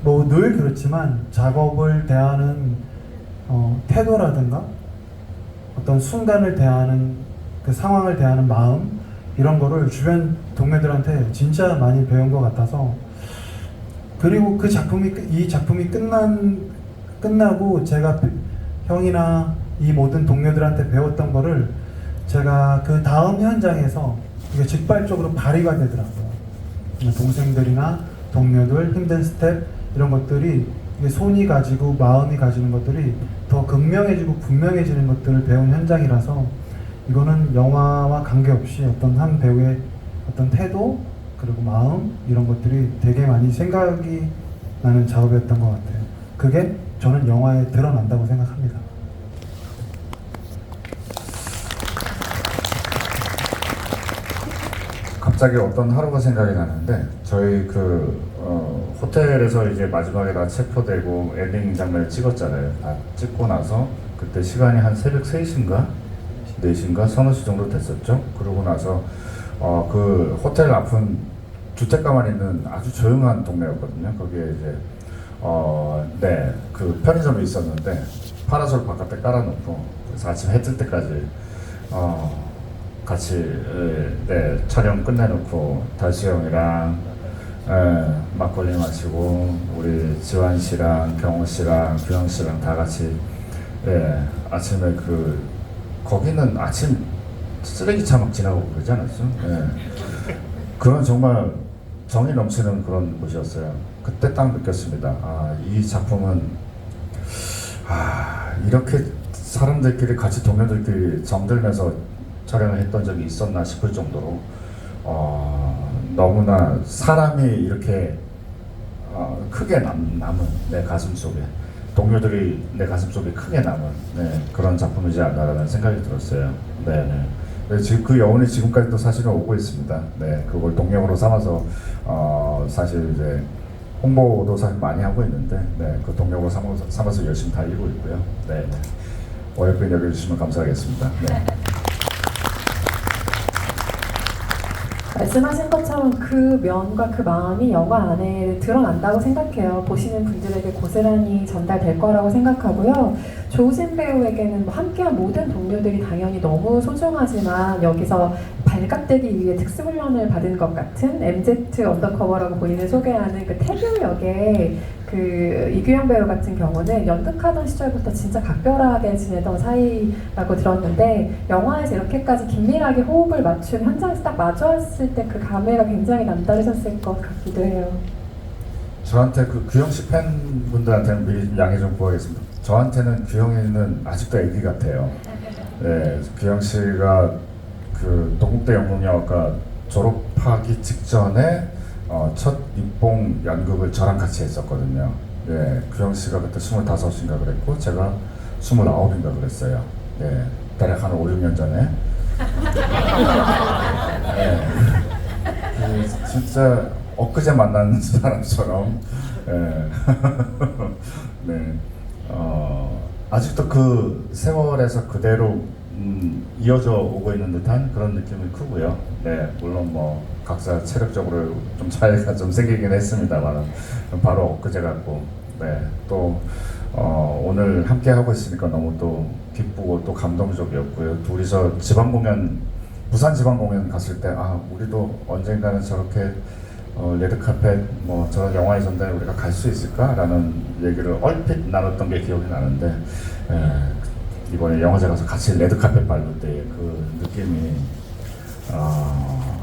뭐 늘 그렇지만 작업을 대하는 태도라든가 어떤 순간을 대하는 그 상황을 대하는 마음 이런 거를 주변 동료들한테 진짜 많이 배운 것 같아서 그리고 이 작품이 끝나고 제가 형이나 이 모든 동료들한테 배웠던 거를 제가 그 다음 현장에서 이게 직발적으로 발휘가 되더라고요. 동생들이나 동료들, 힘든 스텝 이런 것들이 이게 손이 가지고 마음이 가지는 것들이 더 극명해지고 분명해지는 것들을 배운 현장이라서 이거는 영화와 관계없이 어떤 한 배우의 어떤 태도 그리고 마음 이런 것들이 되게 많이 생각이 나는 작업이었던 것 같아요. 그게 저는 영화에 드러난다고 생각합니다. 갑자기 어떤 하루가 생각이 나는데 저희 호텔에서 이제 마지막에 다 체포되고 엔딩 장면을 찍었잖아요. 다 찍고 나서 그때 시간이 한 새벽 3시인가 4시인가 서너 시 정도 됐었죠. 그러고 나서 그 호텔 앞은 주택가만 있는 아주 조용한 동네였거든요. 거기에 이제 그 편의점이 있었는데 파라솔 바깥에 깔아놓고 그래서 아침 해 뜰 때까지 같이 촬영 끝내놓고 달수 형이랑 막걸리 마시고 우리 지환 씨랑 경호 씨랑 규영 씨랑 다 같이 아침에 거기는 아침 쓰레기차 막 지나고 그러지 않았어? 그런 정말 정이 넘치는 그런 곳이었어요. 그때 딱 느꼈습니다. 이 작품은 이렇게 사람들끼리 같이 동료들끼리 정들면서 촬영을 했던 적이 있었나 싶을 정도로 너무나 사람이 이렇게 크게 남은 내 가슴 속에 동료들이 내 가슴 속에 크게 남은 그런 작품이지 않나라는 생각이 들었어요. 네네. 지금 그 여운이 지금까지도 사실은 오고 있습니다. 네, 그걸 동력으로 삼아서 사실 이제 홍보도 사실 많이 하고 있는데, 그 동력으로 삼아서 열심히 달리고 있고요. 네, 어여쁜 여겨주시면 감사하겠습니다. 네. 말씀하신 것처럼 그 면과 그 마음이 영화 안에 드러난다고 생각해요. 보시는 분들에게 고스란히 전달될 거라고 생각하고요. 조우진 배우에게는 함께한 모든 동료들이 당연히 너무 소중하지만 여기서 발각되기 위해 특수훈련을 받은 것 같은 MZ 언더커버라고 본인을 소개하는 그 태규 역의 그 이규영 배우 같은 경우는 연극하던 시절부터 진짜 각별하게 지내던 사이라고 들었는데 영화에서 이렇게까지 긴밀하게 호흡을 맞춘 현장에서 딱 마주했을 때 그 감회가 굉장히 남다르셨을 것 같기도 해요. 저한테 규영 씨 팬분들한테는 미리 양해 좀 구하겠습니다. 저한테는 규영이는 아직도 애기 같아요. 네, 규영 씨가 동국대 연극영화과 졸업하기 직전에 첫 입봉 연극을 저랑 같이 했었거든요. 네, 규영 씨가 그때 25인가 그랬고 제가 29인가 그랬어요. 네, 대략 한 5, 6년 전에. 네, 진짜 엊그제 만난 사람처럼. 네, 아직도 그 세월에서 그대로 이어져 오고 있는 듯한 그런 느낌이 크고요. 네, 물론 뭐 각자 체력적으로 좀 차이가 좀 생기긴 했습니다만 바로 엊그제 같고, 네, 또 오늘 함께 하고 있으니까 너무 또 기쁘고 또 감동적이었고요. 둘이서 부산 지방 공연 갔을 때 우리도 언젠가는 저렇게 레드카펫 뭐 저런 영화의 전당에 우리가 갈 수 있을까라는 얘기를 얼핏 나눴던 게 기억이 나는데 이번에 영화제 가서 같이 레드카펫 밟을 때 그 느낌이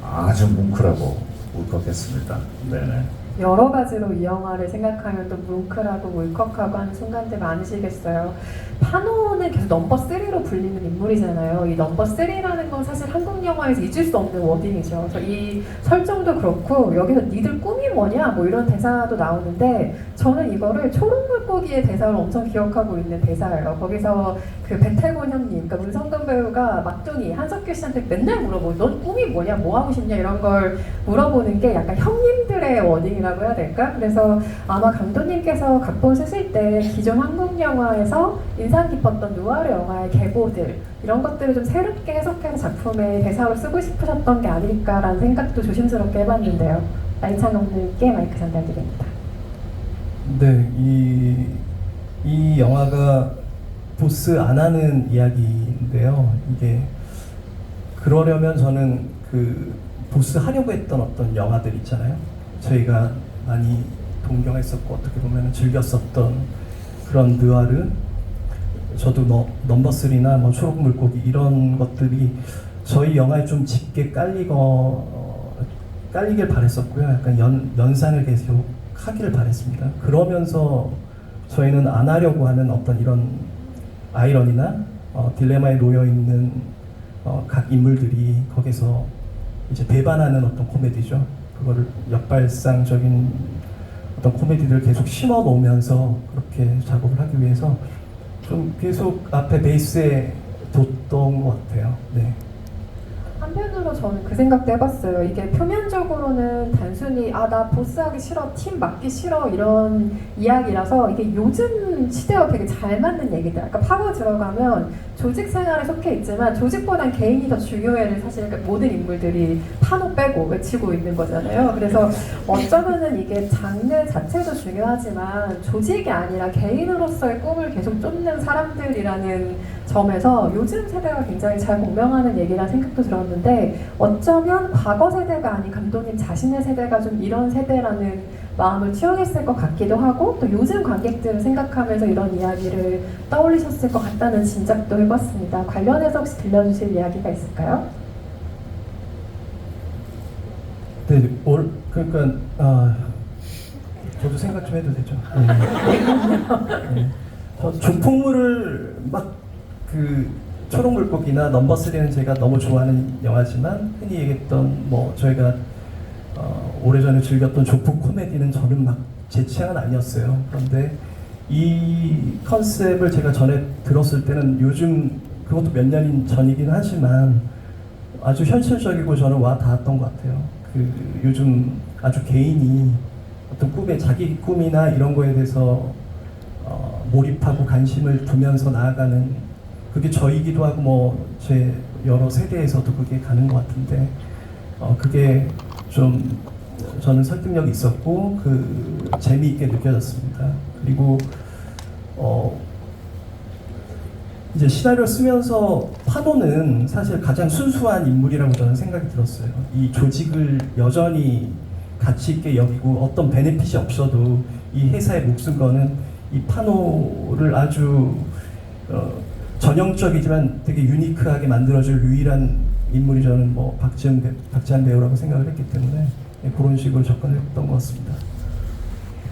아주 뭉클하고 울컥했습니다. 네네. 여러 가지로 이 영화를 생각하면 또 뭉클하고 울컥하고 하는 순간들 많으시겠어요. 파노는 계속 넘버 3로 불리는 인물이잖아요. 이 넘버 3라는 건 사실 한국 영화에서 잊을 수 없는 워딩이죠. 그래서 이 설정도 그렇고 여기서 니들 꿈이 뭐냐 뭐 이런 대사도 나오는데 저는 이거를 초록물고기의 대사를 엄청 기억하고 있는 대사예요. 거기서 그 배태곤 형님, 그러니까 문성근 배우가 막둥이 한석규 씨한테 맨날 물어보고 넌 꿈이 뭐냐, 뭐 하고 싶냐 이런 걸 물어보는 게 약간 형님들의 워딩이라고 해야 될까? 그래서 아마 감독님께서 각본 쓰실 때 기존 한국 영화에서 인상 깊었던 누아르 영화의 계보들 이런 것들을 좀 새롭게 해석해서 작품에 대사로 쓰고 싶으셨던 게 아닐까라는 생각도 조심스럽게 해봤는데요. 나이찬 감독님께 마이크 전달드립니다. 네, 이 영화가 보스 안 하는 이야기인데요. 이게 그러려면 저는 그 보스 하려고 했던 어떤 영화들 있잖아요. 저희가 많이 동경했었고 어떻게 보면 즐겼었던 그런 느와르, 저도 넘버 3나 뭐 초록 물고기 이런 것들이 저희 영화에 좀 짙게 깔리길 바랬었고요. 약간 연상을 계속 하기를 바랬습니다. 그러면서 저희는 안 하려고 하는 어떤 이런 아이러니나 딜레마에 놓여 있는 각 인물들이 거기서 이제 배반하는 어떤 코미디죠. 그거를 역발상적인 어떤 코미디들을 계속 심어 놓으면서 그렇게 작업을 하기 위해서 좀 계속 앞에 베이스에 뒀던 것 같아요. 네. 한편으로 저는 그 생각도 해봤어요. 이게 표면적으로는 단순히 나 보스하기 싫어, 팀 맡기 싫어 이런 이야기라서 이게 요즘 시대와 되게 잘 맞는 얘기들. 아까 파고 들어가면 조직 생활에 속해 있지만 조직보단 개인이 더 중요해를 사실 모든 인물들이 파노 빼고 외치고 있는 거잖아요. 그래서 어쩌면은 이게 장르 자체도 중요하지만 조직이 아니라 개인으로서의 꿈을 계속 쫓는 사람들이라는 점에서 요즘 세대가 굉장히 잘 공명하는 얘기라는 생각도 들었는데 어쩌면 과거 세대가 아닌 감독님 자신의 세대가 좀 이런 세대라는 마음을 투영했을 것 같기도 하고 또 요즘 관객들을 생각하면서 이런 이야기를 떠올리셨을 것 같다는 짐작도 해봤습니다. 관련해서 혹시 들려주실 이야기가 있을까요? 네, 그러니까 저도 생각 좀 해도 되죠. 네. 저 조폭물을 막 그 초록물고기나 넘버 3는 제가 너무 좋아하는 영화지만 흔히 얘기했던 뭐 저희가 오래전에 즐겼던 조폭 코미디는 저는 막 제 취향은 아니었어요. 그런데 이 컨셉을 제가 전에 들었을 때는 요즘 그것도 몇 년 전이긴 하지만 아주 현실적이고 저는 와 닿았던 것 같아요. 그 요즘 아주 개인이 어떤 꿈에 자기 꿈이나 이런 거에 대해서 몰입하고 관심을 두면서 나아가는 그게 저이기도 하고 뭐 제 여러 세대에서도 그게 가는 것 같은데 그게 좀 저는 설득력이 있었고 그 재미있게 느껴졌습니다. 그리고 이제 시나리오 쓰면서 파도는 사실 가장 순수한 인물이라고 저는 생각이 들었어요. 이 조직을 여전히 가치 있게 여기고 어떤 베네핏이 없어도 이 회사의 목숨 거는 이 파노를 아주 전형적이지만 되게 유니크하게 만들어줄 유일한 인물이 저는 뭐 박지한 배우라고 생각을 했기 때문에 그런 식으로 접근했던 것 같습니다.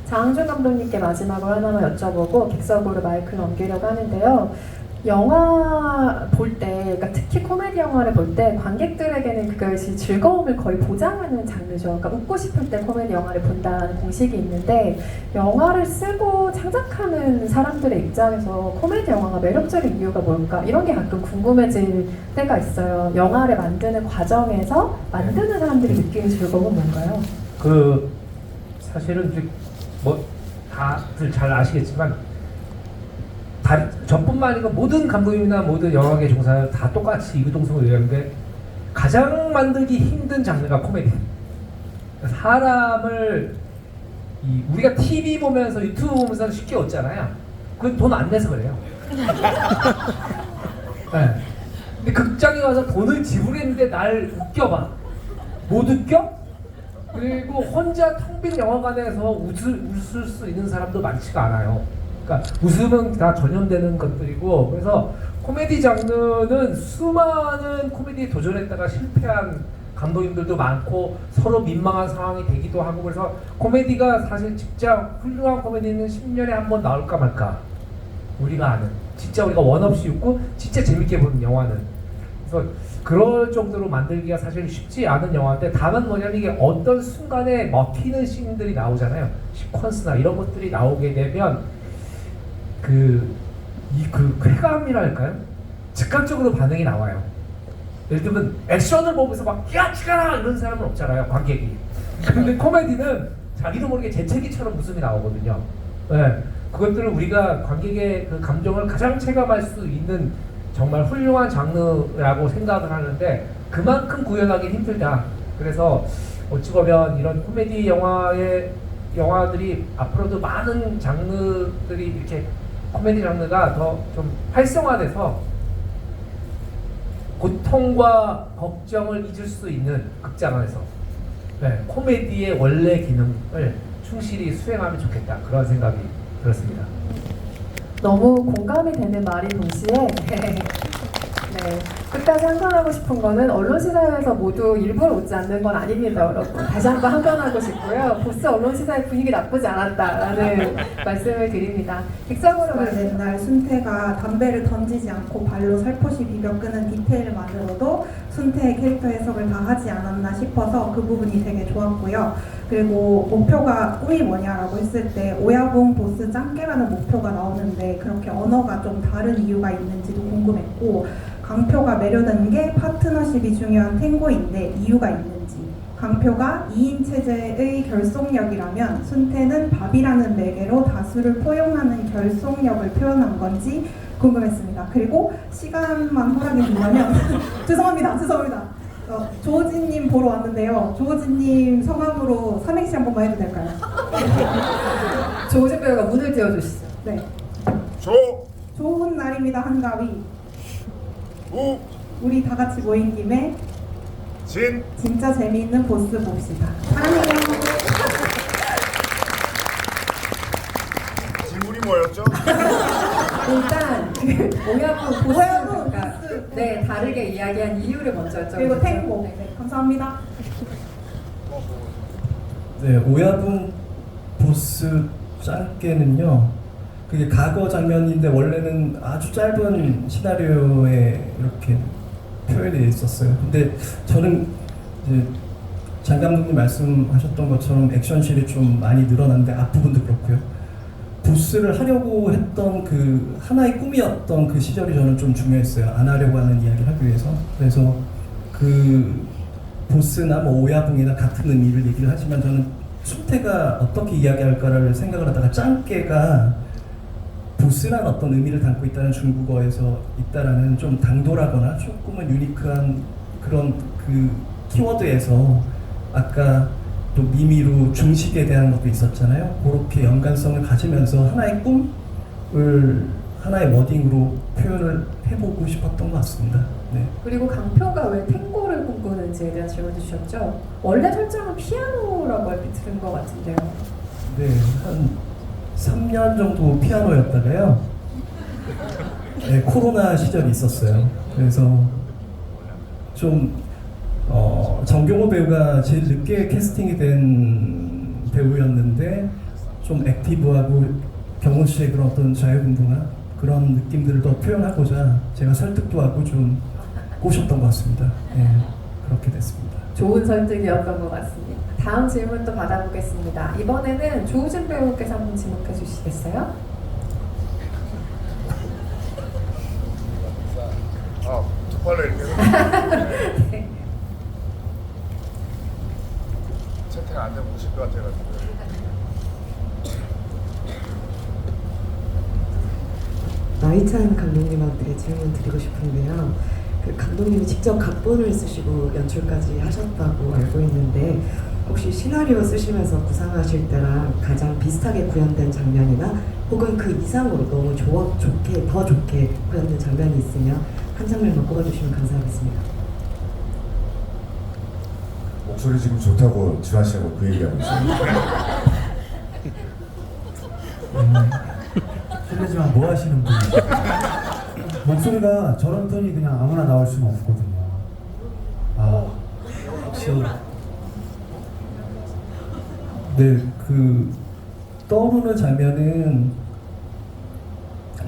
장항준 감독님께 마지막으로 하나만 여쭤보고 객석으로 마이크를 넘기려고 하는데요. 영화 볼 때, 그러니까 특히 코미디 영화를 볼 때 관객들에게는 그것이 즐거움을 거의 보장하는 장르죠. 그러니까 웃고 싶을 때 코미디 영화를 본다는 공식이 있는데 영화를 쓰고 창작하는 사람들의 입장에서 코미디 영화가 매력적인 이유가 뭘까? 이런 게 가끔 궁금해질 때가 있어요. 영화를 만드는 과정에서 만드는 사람들이 느끼는 즐거움은 뭔가요? 그 사실은 이제 뭐 다들 잘 아시겠지만 저뿐만 아니고 모든 감독님이나 모든 영화계 종사는 다 똑같이 이구동성을 얘기하는 게 가장 만들기 힘든 장르가 코미디. 사람을 우리가 TV 보면서 유튜브 보면서 쉽게 웃잖아요. 그건 돈 안 내서 그래요. 네. 근데 극장에 가서 돈을 지불했는데 날 웃겨봐. 못 웃겨? 그리고 혼자 텅 빈 영화관에서 웃을 수 있는 사람도 많지가 않아요. 그러니까 웃음은 다 전염되는 것들이고 그래서 코미디 장르는 수많은 코미디에 도전했다가 실패한 감독님들도 많고 서로 민망한 상황이 되기도 하고 그래서 코미디가 사실 진짜 훌륭한 코미디는 10년에 한 번 나올까 말까 우리가 아는 진짜 우리가 원 없이 웃고 진짜 재밌게 보는 영화는 그래서 그럴 정도로 만들기가 사실 쉽지 않은 영화인데 다만 뭐냐면 이게 어떤 순간에 먹히는 씬들이 나오잖아요. 시퀀스나 이런 것들이 나오게 되면 그 쾌감이랄까요? 즉각적으로 반응이 나와요. 예를 들면 액션을 보면서 막 야 치가라 이런 사람은 없잖아요, 관객이. 근데 코미디는 자기도 모르게 재채기처럼 웃음이 나오거든요. 네, 그것들을 우리가 관객의 그 감정을 가장 체감할 수 있는 정말 훌륭한 장르라고 생각을 하는데 그만큼 구현하기 힘들다. 그래서 어찌 보면 이런 코미디 영화들이 앞으로도 많은 장르들이 이렇게 코미디 장르가 더 좀 활성화돼서 고통과 걱정을 잊을 수 있는 극장 안에서 코미디의 원래 기능을 충실히 수행하면 좋겠다 그런 생각이 들었습니다. 너무 공감이 되는 말이 동시에 끝까지 항변하고 싶은 거는 언론 시사회에서 모두 일부러 웃지 않는 건 아닙니다, 여러분. 다시 한번 항변하고 싶고요. 보스 언론 시사회 분위기 나쁘지 않았다라는 말씀을 드립니다. 객석으로 맨날 순태가 담배를 던지지 않고 발로 살포시 비벼 끄는 디테일만으로도 순태의 캐릭터 해석을 다 하지 않았나 싶어서 그 부분이 되게 좋았고요. 그리고 꿈이 뭐냐라고 했을 때 오야붕 보스 짱깨라는 목표가 나오는데 그렇게 언어가 좀 다른 이유가 있는지도 궁금했고 강표가 매료되는 게 파트너십이 중요한 탱고인데 이유가 있는지 강표가 2인 체제의 결속력이라면 순태는 밥이라는 매개로 다수를 포용하는 결속력을 표현한 건지 궁금했습니다. 그리고 시간만 허락이 된다면 죄송합니다. 조호진님 보러 왔는데요. 조호진님 성함으로 삼행시 한 번만 해도 될까요? 조호진 배우가 문을 띄워주시죠. 네. 좋은 날입니다, 한가위. 우리 다 같이 모인 김에 진짜 재미있는 보스 봅시다. 사랑해요. 질문이 뭐였죠? 일단 그 오야분 보스가 네 다르게 이야기한 이유를 먼저 여쭤볼게요. 그리고 탱고. 네, 감사합니다. 네, 오야분 보스 짱깨는요. 그게 과거 장면인데 원래는 아주 짧은 시나리오에 이렇게 표현이 있었어요. 근데 저는 이제 장 감독님 말씀하셨던 것처럼 액션실이 좀 많이 늘어났는데 앞부분도 그렇고요. 보스를 하려고 했던 그 하나의 꿈이었던 그 시절이 저는 좀 중요했어요. 안 하려고 하는 이야기를 하기 위해서. 그래서 그 보스나 뭐 오야붕이나 같은 의미를 얘기를 하지만 저는 순태가 어떻게 이야기할까를 생각을 하다가 짱깨가 보스란 어떤 의미를 담고 있다는 중국어에서 있다라는 좀 당돌하거나 조금은 유니크한 그런 그 키워드에서 아까 또 미미로 중식에 대한 것도 있었잖아요. 그렇게 연관성을 가지면서 하나의 꿈을 하나의 워딩으로 표현을 해보고 싶었던 것 같습니다. 네. 그리고 강표가 왜 탱고를 꿈꾸는지에 대한 질문도 주셨죠. 원래 설정은 피아노라고 얼핏 들은 것 같은데요. 네, 한 3년 정도 피아노였다가요. 네, 코로나 시절이 있었어요. 그래서 좀 정경호 배우가 제일 늦게 캐스팅이 된 배우였는데 좀 액티브하고 경호 씨의 그런 어떤 자유분방한 그런 느낌들을 더 표현하고자 제가 설득도 하고 좀 꼬셨던 것 같습니다. 네, 그렇게 됐습니다. 좋은 설득이었던 것 같습니다. 다음 질문 또 받아보겠습니다. 이번에는 조우진 배우께서 한번 지목해 주시겠어요? 두 팔로 이렇게 네. 채팅 안 되면 오실 것 같아가지고. 나이찬 감독님한테 질문 드리고 싶은데요. 그 감독님이 직접 각본을 쓰시고 연출까지 하셨다고 알고 있는데 혹시 시나리오 쓰시면서 구상하실 때랑 가장 비슷하게 구현된 장면이나 혹은 그 이상으로 너무 더 좋게 구현된 장면이 있으면 한 장면만 꼽아주시면 감사하겠습니다. 목소리 지금 좋다고 지환 씨가 그 얘기하고 있어요. 실례지만 뭐 하시는 분이에요? 목소리가 저런 톤이 그냥 아무나 나올 수는 없거든요. 혹시 네, 그 떠오르는 장면은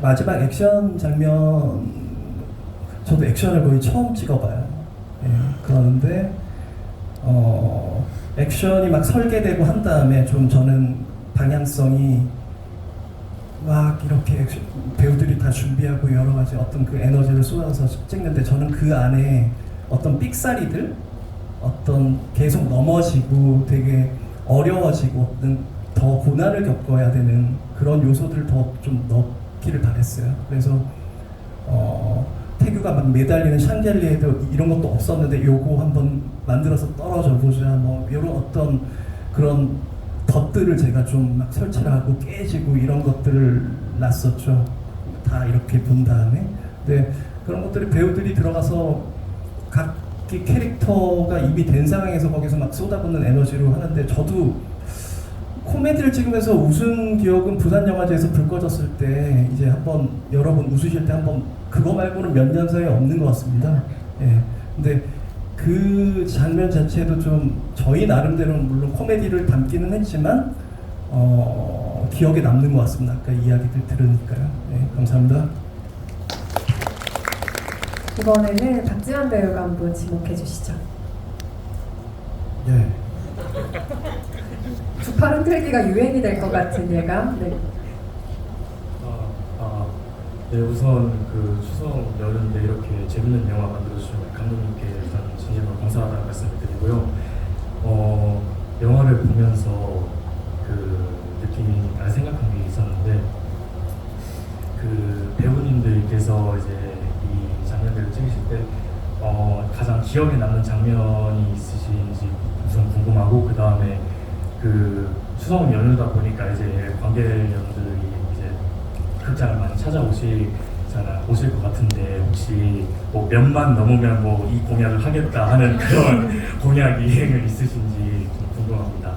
마지막 액션 장면. 저도 액션을 거의 처음 찍어봐요. 예, 그러는데 액션이 막 설계되고 한 다음에 좀 저는 방향성이 막 이렇게 배우들이 다 준비하고 여러 가지 어떤 그 에너지를 쏟아서 찍는데 저는 그 안에 어떤 삑사리들, 어떤 계속 넘어지고 되게 어려워지고 어떤 더 고난을 겪어야 되는 그런 요소들을 더 좀 넣기를 바랬어요. 그래서 태규가 막 매달리는 샹젤리에도 이런 것도 없었는데 요거 한번 만들어서 떨어져 보자 뭐 이런 어떤 그런 덧들을 제가 좀 막 설치를 하고 깨지고 이런 것들을 놨었죠. 다 이렇게 본 다음에. 근데 그런 것들이 배우들이 들어가서 각기 캐릭터가 이미 된 상황에서 거기서 막 쏟아붓는 에너지로 하는데 저도 코미디를 찍으면서 웃은 기억은 부산영화제에서 불 꺼졌을 때 이제 한번 여러분 웃으실 때 한번 그거 말고는 몇 년 사이에 없는 것 같습니다. 예. 근데 그 장면 자체도 좀 저희 나름대로는 물론 코미디를 담기는 했지만 기억에 남는 것 같습니다. 아까 이야기들 들으니까요. 예, 감사합니다. 이번에는 박지환 배우가 한번 지목해 주시죠. 예. 두 팔 흔들기가 유행이 될 것 같은 예감. 네. 네, 우선 그 추석 연휴인데 이렇게 재밌는 영화 만들어주신 감독님께 일단 진심으로 감사하다는 말씀을 드리고요. 영화를 보면서 그 느낌이 생각한 게 있었는데 그 배우님들께서 이제 이 장면들을 찍으실 때 가장 기억에 남는 장면이 있으신지 우선 궁금하고 그 다음에 그 추석 연휴다 보니까 이제 관계자분들이 이제 극장을 많이 찾아오실 잘 오실 것 같은데 혹시 뭐 몇만 넘으면 뭐 이 공약을 하겠다 하는 그런 공약 이행은 있으신지 좀 궁금합니다.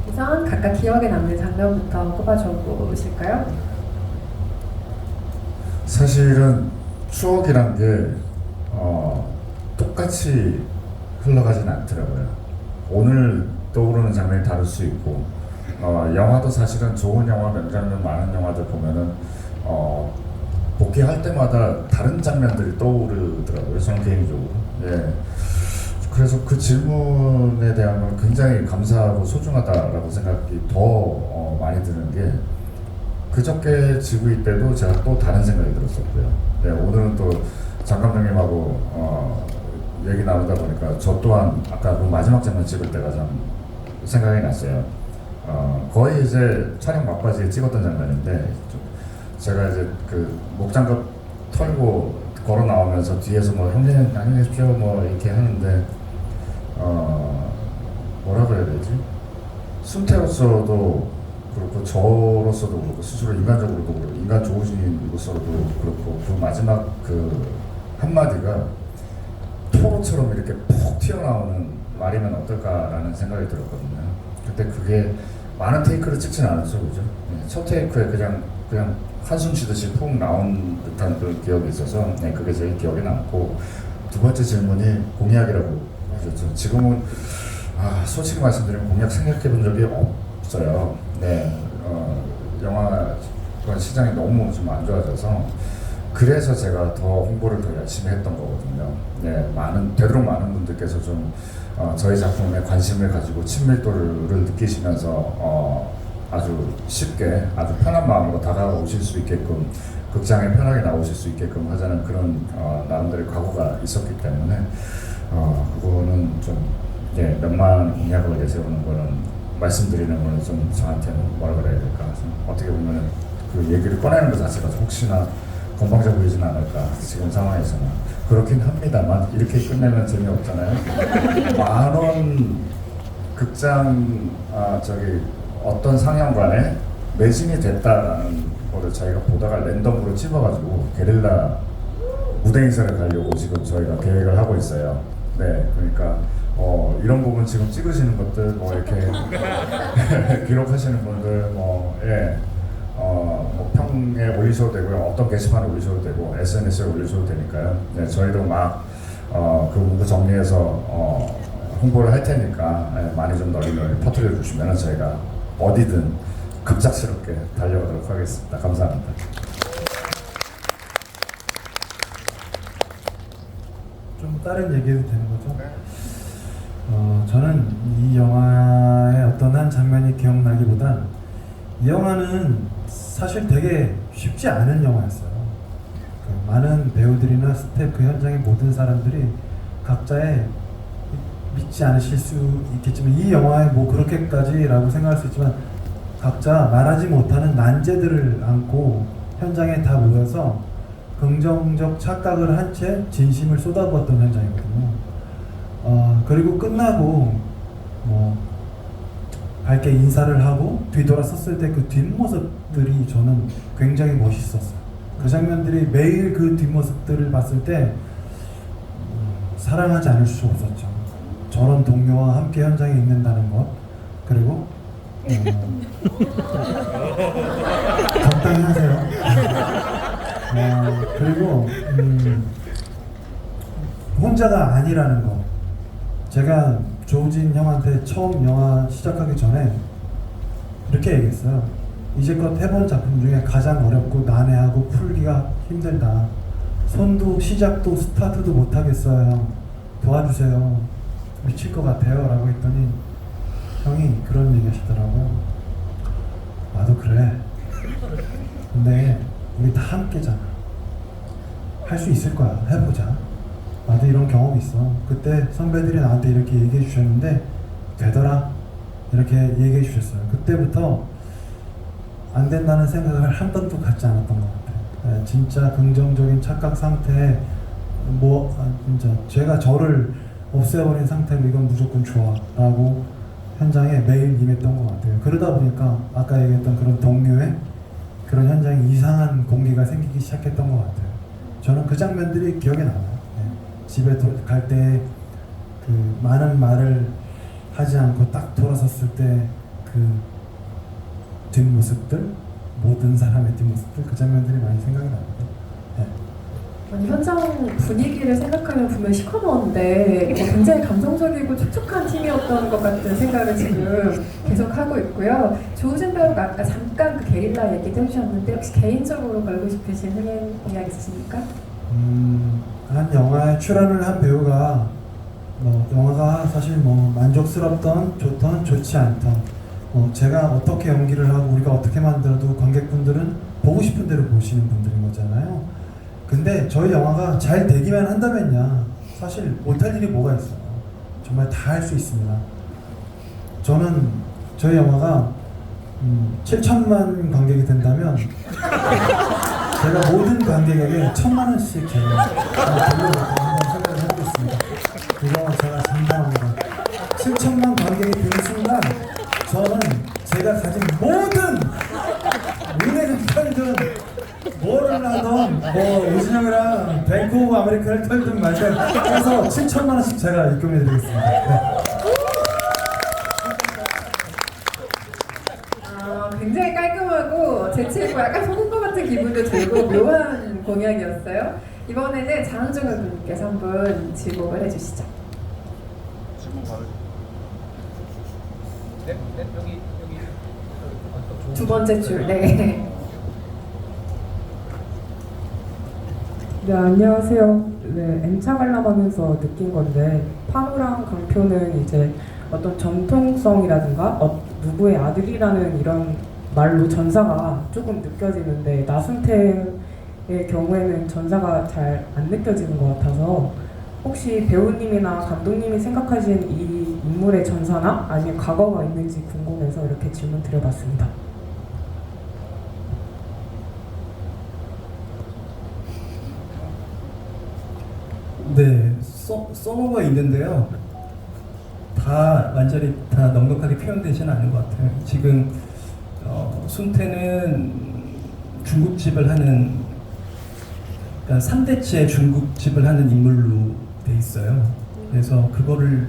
우선 각각 기억에 남는 장면부터 꼽아줘 보실까요? 사실은 추억이란 게 똑같이 흘러가진 않더라고요. 오늘 떠오르는 장면이 다를 수 있고 영화도 사실은 좋은 영화, 명장면 많은 영화들 보면은 복귀할 때마다 다른 장면들이 떠오르더라고요. 저는 개인적으로. 예. 그래서 그 질문에 대한 건 굉장히 감사하고 소중하다라고 생각이 더 많이 드는 게 그저께 지구이 때도 제가 또 다른 생각이 들었었고요. 네, 오늘은 또 장 감독님하고 얘기 나누다 보니까 저 또한 아까 그 마지막 장면 찍을 때가 참 생각이 났어요. 거의 이제 촬영 막바지에 찍었던 장면인데 제가 이제 그 목장갑 털고 걸어 나오면서 뒤에서 뭐 형님 안녕히 계십시오 뭐 이렇게 하는데 뭐라고 해야 되지? 순태로서도 그렇고 저로서도 그렇고 스스로 인간적으로도 그렇고 인간 좋으신 이로서도 그렇고 그 마지막 그 한마디가 토로처럼 이렇게 푹 튀어나오는 말이면 어떨까라는 생각이 들었거든요. 그때 그게 많은 테이크를 찍진 않았죠, 그죠? 네, 첫 테이크에 그냥 한숨 쉬듯이 푹 나온 듯한 그런 기억이 있어서 네, 그게 제일 기억에 남고 두 번째 질문이 공약이라고 하셨죠. 지금은 솔직히 말씀드리면 공약 생각해 본 적이 없어요. 네, 영화 시장이 너무 좀 안 좋아져서 그래서 제가 더 홍보를 더 열심히 했던 거거든요. 네, 되도록 많은 분들께서 좀 저희 작품에 관심을 가지고 친밀도를 느끼시면서 아주 쉽게 아주 편한 마음으로 다가오실 수 있게끔 극장에 편하게 나오실 수 있게끔 하자는 그런 나름대로의 각오가 있었기 때문에 그거는 좀 몇만 공약을 내세우는 거는 말씀드리는 거는 좀 저한테는 뭐라 그래야 될까 좀 어떻게 보면 그 얘기를 꺼내는 것 자체가 혹시나 건방져 보이진 않을까 지금 상황에서는 그렇긴 합니다만 이렇게 끝내면 재미없잖아요. 10,000원 극장 어떤 상영관에 매진이 됐다라는 거를 저희가 보다가 랜덤으로 찝어가지고 게릴라 무대 인사를 가려고 지금 저희가 계획을 하고 있어요. 네, 그러니까 이런 부분 지금 찍으시는 것들 뭐 이렇게 기록하시는 분들 뭐 평에 올리셔도 되고요. 어떤 게시판에 올리셔도 되고 SNS에 올리셔도 되니까요. 네, 저희도 막 그 문구 정리해서 홍보를 할 테니까 많이 좀 널리 퍼뜨려 주시면 저희가 어디든 급작스럽게 달려가도록 하겠습니다. 감사합니다. 좀 다른 얘기해도 되는 거죠? 저는 이 영화의 어떤 한 장면이 기억나기보다 이 영화는 사실 되게 쉽지 않은 영화였어요. 많은 배우들이나 스태프, 현장의 모든 사람들이 각자의 믿지 않으실 수 있겠지만 이 영화에 뭐 그렇게까지라고 생각할 수 있지만 각자 말하지 못하는 난제들을 안고 현장에 다 모여서 긍정적 착각을 한 채 진심을 쏟아부었던 현장이거든요. 그리고 끝나고 뭐 밝게 인사를 하고 뒤돌아섰을 때 그 뒷모습들이 저는 굉장히 멋있었어요. 그 장면들이 매일 그 뒷모습들을 봤을 때 사랑하지 않을 수 없었죠. 저런 동료와 함께 현장에 있는다는 것, 그리고 적당히 하세요. 그리고 혼자가 아니라는 거. 제가 조우진 형한테 처음 영화 시작하기 전에 이렇게 얘기했어요. 이제껏 해본 작품 중에 가장 어렵고 난해하고 풀기가 힘들다. 손도 시작도 스타트도 못하겠어요. 도와주세요. 미칠 것 같아요. 라고 했더니 형이 그런 얘기 하시더라고요. 나도 그래. 근데 우리 다 함께잖아. 할 수 있을 거야. 해보자. 나도 이런 경험이 있어. 그때 선배들이 나한테 이렇게 얘기해 주셨는데 되더라. 이렇게 얘기해 주셨어요. 그때부터 안 된다는 생각을 한 번도 갖지 않았던 것 같아요. 진짜 긍정적인 착각 상태에 진짜 제가 저를 없애버린 상태로 이건 무조건 좋아 라고 현장에 매일 임했던 것 같아요. 그러다 보니까 아까 얘기했던 그런 동료의 그런 현장에 이상한 공기가 생기기 시작했던 것 같아요. 저는 그 장면들이 기억에 남아요. 네. 집에 갈 때 그 많은 말을 하지 않고 딱 돌아섰을 때 그 뒷모습들, 모든 사람의 뒷모습들, 그 장면들이 많이 생각이 납니다. 네. 아니, 현장 분위기를 생각하면 분명 시커먼데 굉장히 감성적이고 촉촉한 팀이었던 것 같은 생각을 지금 계속 하고 있고요. 조우진 배우가 아까 잠깐 그 게릴라 얘기도 해주셨는데 혹시 개인적으로 걸고 싶으신 흥행 공약 있으십니까? 한 영화에 출연을 한 배우가 영화가 사실 만족스럽던, 좋던, 좋지 않던 제가 어떻게 연기를 하고 우리가 어떻게 만들어도 관객분들은 보고 싶은 대로 보시는 분들인 거잖아요. 근데 저희 영화가 잘 되기만 한다면야 사실 못할 일이 뭐가 있어요. 정말 다 할 수 있습니다. 저는 저희 영화가 7천만 관객이 된다면 제가 모든 관객에게 1,000만 원씩 제가 돌려놓고 생각을 해보겠습니다. 그거 제가 장담합니다. 7천만 관객이 되는 순간 저는 제가 가진 모든 은행을 털든 뭐를 하던 오진영이랑 뱅크 오브 아메리카를 털든 말든 해서 7천만 원씩 제가 입금해 드리겠습니다. 네. 굉장히 깔끔하고 재치있고 약간 속은 것 같은 기분도 들고 묘한 공약이었어요. 이번에는 장항준 감독님께서 한번 질문을 해주시죠. 네, 여기 두 번째 줄. 네. 네, 안녕하세요. 네, N차 관람하면서 느낀 건데 파노랑 강표는 이제 어떤 정통성이라든가 누구의 아들이라는 이런 말로 전사가 조금 느껴지는데 나순태의 경우에는 전사가 잘 안 느껴지는 것 같아서 혹시 배우님이나 감독님이 생각하시는 이 인물의 전사나 아니면 과거가 있는지 궁금해서 이렇게 질문 드려봤습니다. 네, 써놓가 있는데요. 다 완전히 다 넉넉하게 표현되지는 않은 것 같아요. 지금 순태는 중국집을 하는, 그러니까 3대째 중국집을 하는 인물로 돼 있어요. 그래서 그거를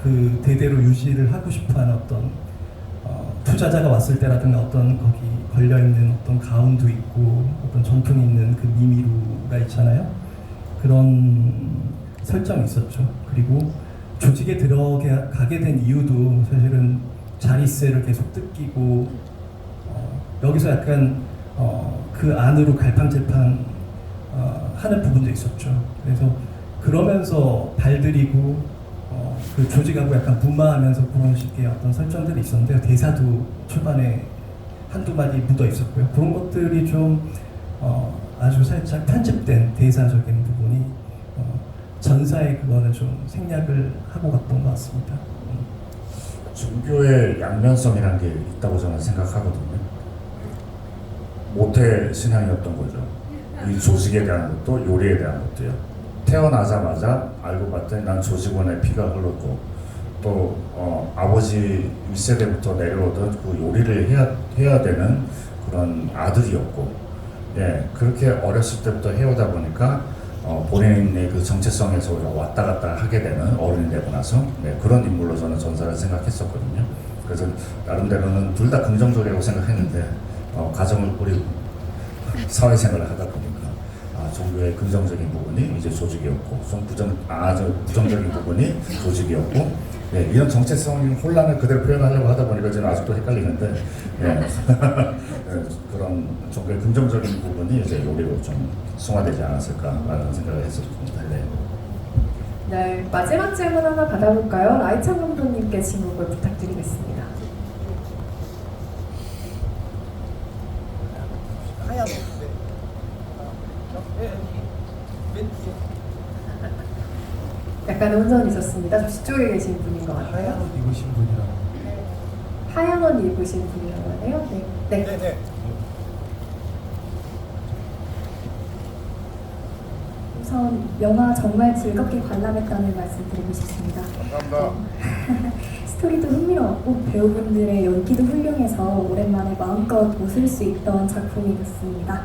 그 대대로 유지를 하고 싶어하는 어떤 투자자가 왔을 때라든가 어떤 거기 걸려 있는 어떤 가운도 있고 어떤 전통 있는 그 미미루가 있잖아요. 그런 설정이 있었죠. 그리고 조직에 들어가게 된 이유도 사실은 자릿세를 계속 뜯기고 여기서 약간 그 안으로 갈팡질팡 하는 부분도 있었죠. 그래서 그러면서 발들이고 그 조직하고 약간 분마하면서 그런 식의 어떤 설정들이 있었는데요. 대사도 초반에 한두 마디 묻어 있었고요. 그런 것들이 좀 아주 살짝 편집된 대사적인 부분이 전사의 그거는 좀 생략을 하고 갔던 것 같습니다. 종교의 양면성이라는 게 있다고 저는 생각하거든요. 모태 신앙이었던 거죠. 이 조직에 대한 것도 요리에 대한 것도요. 태어나자마자 알고 봤더니 난 조직원의 피가 흘렀고 또 아버지 1세대부터 내려오던 그 요리를 해야 되는 그런 아들이었고, 예, 그렇게 어렸을 때부터 해오다 보니까 본인의 그 정체성에서 우리가 왔다 갔다 하게 되는 어른이 되고 나서 그런 인물로 저는 전사를 생각했었거든요. 그래서 나름대로는 둘 다 긍정적이라고 생각했는데 가정을 꾸리고 사회생활을 하다 보니까 종교의 긍정적인 부분이 이제 조직이었고 좀 부정적인 부분이 조직이었고, 예, 이런 정체성인 혼란을 그대로 표현하려고 하다 보니까 저는 아직도 헷갈리는데, 예. 그런 종교의 긍정적인 부분이 이제 요리로 좀 승화되지 않았을까라는 생각을 했었습니다. 네. 네, 마지막 질문 하나 받아볼까요? 라이찬 감독님께 질문을 부탁드리겠습니다. 약간 혼선이 있었습니다. 저 뒤쪽에 계신 분인 것 같아요. 하얀 옷 입으신 분이라고. 하얀 옷 입으신 분이라고 하네요. 네. 네. 우선 영화 정말 즐겁게 관람했다는 말씀 드리고 싶습니다. 감사합니다. 스토리도 흥미로웠고 배우분들의 연기도 훌륭해서 오랜만에 마음껏 웃을 수 있던 작품이었습니다.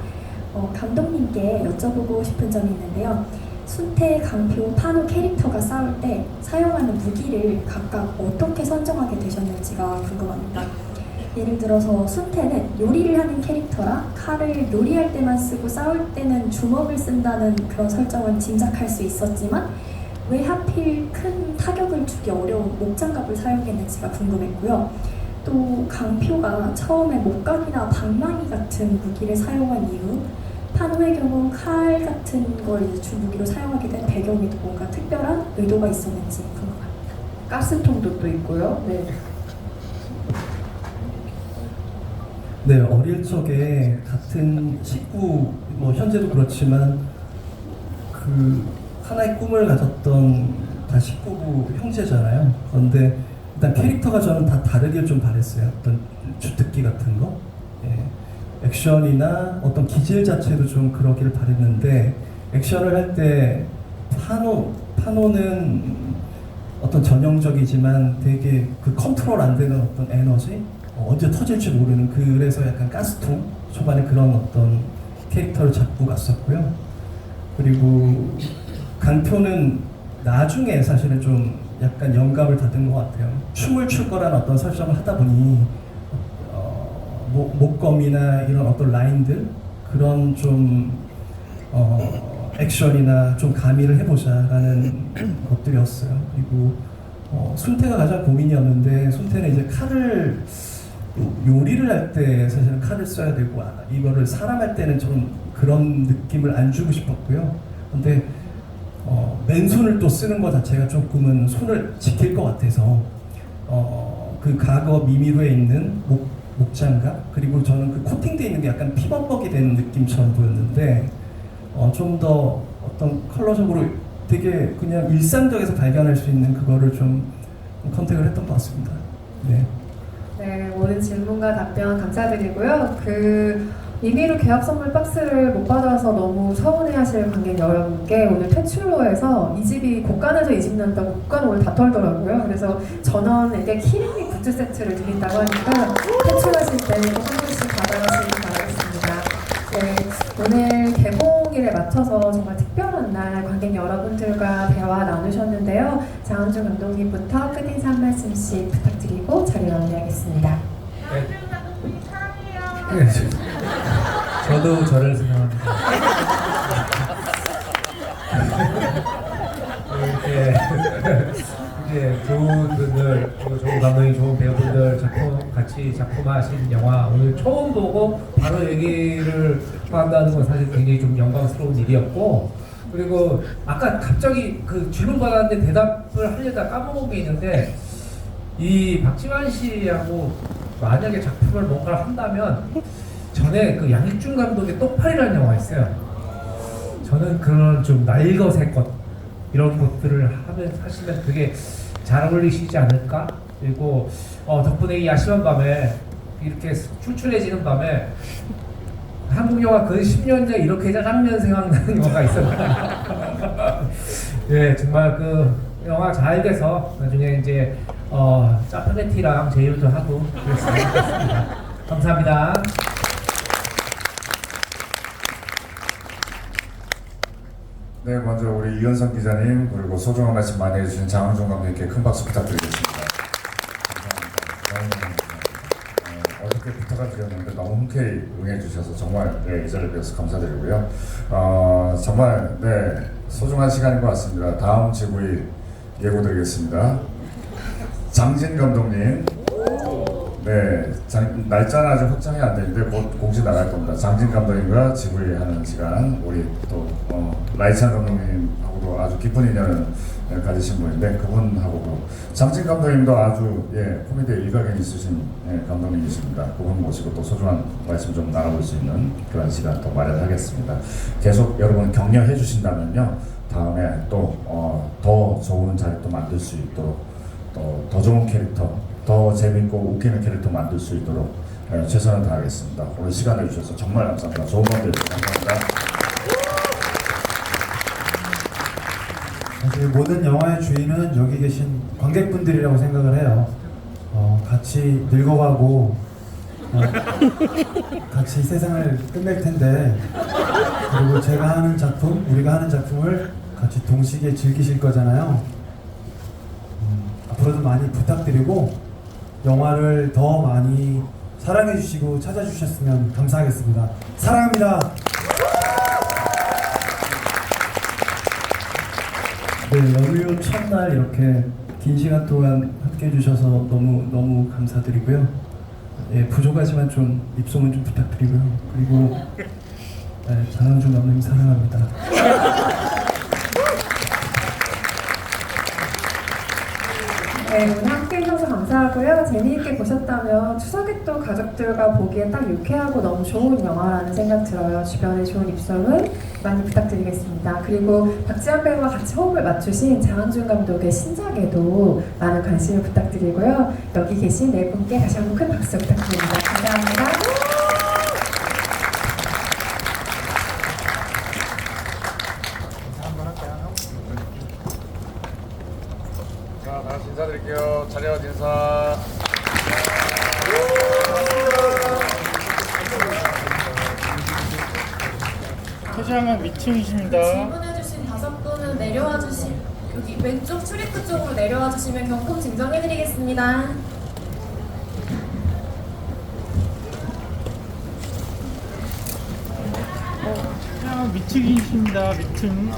감독님께 여쭤보고 싶은 점이 있는데요. 순태, 강표, 판호 캐릭터가 싸울 때 사용하는 무기를 각각 어떻게 선정하게 되셨는지가 궁금합니다. 예를 들어서 순태는 요리를 하는 캐릭터라 칼을 요리할 때만 쓰고 싸울 때는 주먹을 쓴다는 그런 설정은 짐작할 수 있었지만 왜 하필 큰 타격을 주기 어려운 목장갑을 사용했는지가 궁금했고요. 또 강표가 처음에 목각이나 방망이 같은 무기를 사용한 이유, 판호의 경우 칼 같은 걸 이제 주 무기로 사용하게 된 배경에도 뭔가 특별한 의도가 있었는지 궁금합니다. 가스통도 또 있고요. 네. 네, 어릴 적에 같은 식구, 뭐 현재도 그렇지만 그 하나의 꿈을 가졌던 다 식구부 형제잖아요. 그런데 일단 캐릭터가 저는 다 다르길 좀 바랬어요. 어떤 주특기 같은 거, 액션이나 어떤 기질 자체도 좀 그러길 바랬는데 액션을 할 때 판호는 어떤 전형적이지만 되게 그 컨트롤 안 되는 어떤 에너지, 언제 터질지 모르는, 그래서 약간 가스통 초반에 그런 어떤 캐릭터를 잡고 갔었고요. 그리고 강표는 나중에 사실은 좀 약간 영감을 받은 것 같아요. 춤을 출 거라는 어떤 설정을 하다 보니 목검이나 이런 어떤 라인들, 그런 좀 액션이나 좀 가미를 해보자라는 것들이었어요. 그리고 순태가 가장 고민이었는데, 순태는 이제 칼을 요리를 할 때 사실은 칼을 써야 되고, 이거를 사람 할 때는 좀 그런 느낌을 안 주고 싶었고요. 근데 맨손을 또 쓰는 것 자체가 조금은 손을 지킬 것 같아서 그 과거 미미루에 있는 목장갑, 그리고 저는 그 코팅되어 있는 게 약간 피범벅이 된 느낌처럼 보였는데 좀 더 어떤 컬러적으로 되게 그냥 일상적에서 발견할 수 있는 그거를 좀 컨택을 했던 것 같습니다. 네. 네, 모든 질문과 답변 감사드리고요. 미미루 계약 선물 박스를 못 받아서 너무 서운해하실 관객 여러분께 오늘 퇴출로에서 이 집이 곳간에서 이 집 난다고 곳간 오늘 다 털더라고요. 그래서 전원에게 키링미 굿즈 세트를 드린다고 하니까 퇴출하실 때 꼭 한 번씩 받아가시기 바라겠습니다. 네, 오늘 개봉일에 맞춰서 정말 특별한 날 관객 여러분들과 대화 나누셨는데요. 장은준 감독님부터 끝인사 한 말씀씩 부탁드리고 자리 마무리하겠습니다. 네, 저도 저를 생각합니다. 이렇게 좋은 분들, 그리고 좋은 감독님, 좋은 배우분들 같이 작품하신 영화 오늘 처음 보고 바로 얘기를 한다는 건 사실 굉장히 좀 영광스러운 일이었고, 그리고 아까 갑자기 그 질문 받았는데 대답을 하려다 까먹은 게 있는데, 이 박지환 씨하고 만약에 작품을 뭔가를 한다면 전에 그 양익준 감독의 똑팔이라는 영화 있어요. 저는 그런 좀 날것의 것 이런 것들을 하시면 되게 잘 어울리시지 않을까? 그리고 덕분에 이 야심한 밤에 이렇게 출출해지는 밤에 한국 영화 그 10년 전 이렇게 짜장면 생각나는 영화가 있었거든요. 네, 정말 그 영화 잘 돼서 나중에 이제 짜파게티랑 제이도 하고 그랬으면 좋겠습니다. 감사합니다. 네, 먼저 우리 이현성 기자님 그리고 소중한 말씀 많이 해주신 장항준 감독님께 큰 박수 부탁드리겠습니다. 감사합니다. 어저께 부탁을 드렸는데 너무 흔쾌히 응해주셔서 정말 이 자리에 뵈어서 감사드리고요. 정말 소중한 시간인 것 같습니다. 다음 지구의 예고드리겠습니다. 장진 감독님, 날짜는 아직 확정이 안 되는데 곧 공지 나갈 겁니다. 장진 감독님과 지구의 하는 시간, 우리 또 라이찬 감독님하고도 아주 깊은 인연을 가지신 분인데 그분하고 장진 감독님도 아주 코미디에 일가견이 있으신 감독님이십니다. 그분 모시고 또 소중한 말씀 좀 나눠볼 수 있는 그런 시간 또 마련하겠습니다. 계속 여러분 격려해 주신다면요, 다음에 또 더 좋은 자리 또 만들 수 있도록, 또 더 좋은 캐릭터, 더 재밌고 웃기는 캐릭터 만들 수 있도록 최선을 다하겠습니다. 오늘 시간 내주셔서 정말 감사합니다. 좋은 밤 되세요. 감사합니다. 사실 모든 영화의 주인은 여기 계신 관객분들이라고 생각을 해요. 같이 늙어가고 같이 세상을 끝낼 텐데, 그리고 제가 하는 작품, 우리가 하는 작품을 같이 동시에 즐기실 거잖아요. 앞으로도 많이 부탁드리고 영화를 더 많이 사랑해 주시고 찾아주셨으면 감사하겠습니다. 사랑합니다. 네, 연휴 첫날 이렇게 긴 시간 동안 함께 해주셔서 너무 감사드리고요. 예, 부족하지만 좀 입소문 좀 부탁드리고요. 그리고 장항준 감독님 사랑합니다. 네, 오늘 함께 해주셔서 감사하고요. 재미있게 보셨다면 추석에 또 가족들과 보기에 딱 유쾌하고 너무 좋은 영화라는 생각 들어요. 주변에 좋은 입소문 많이 부탁드리겠습니다. 그리고 박지한 배우와 같이 호흡을 맞추신 장항준 감독의 신작에도 많은 관심을 부탁드리고요. 여기 계신 네 분께 다시 한번 큰 박수 부탁드립니다. 감사합니다. 자, 다 같이 인사드릴게요. 차렷 인사. 회장은 위층이십니다. 질문해주신 5분은 내려와 주시 여기 왼쪽 출입구 쪽으로 내려와 주시면 경품 증정해드리겠습니다. 회장은 위층이십니다. 위층.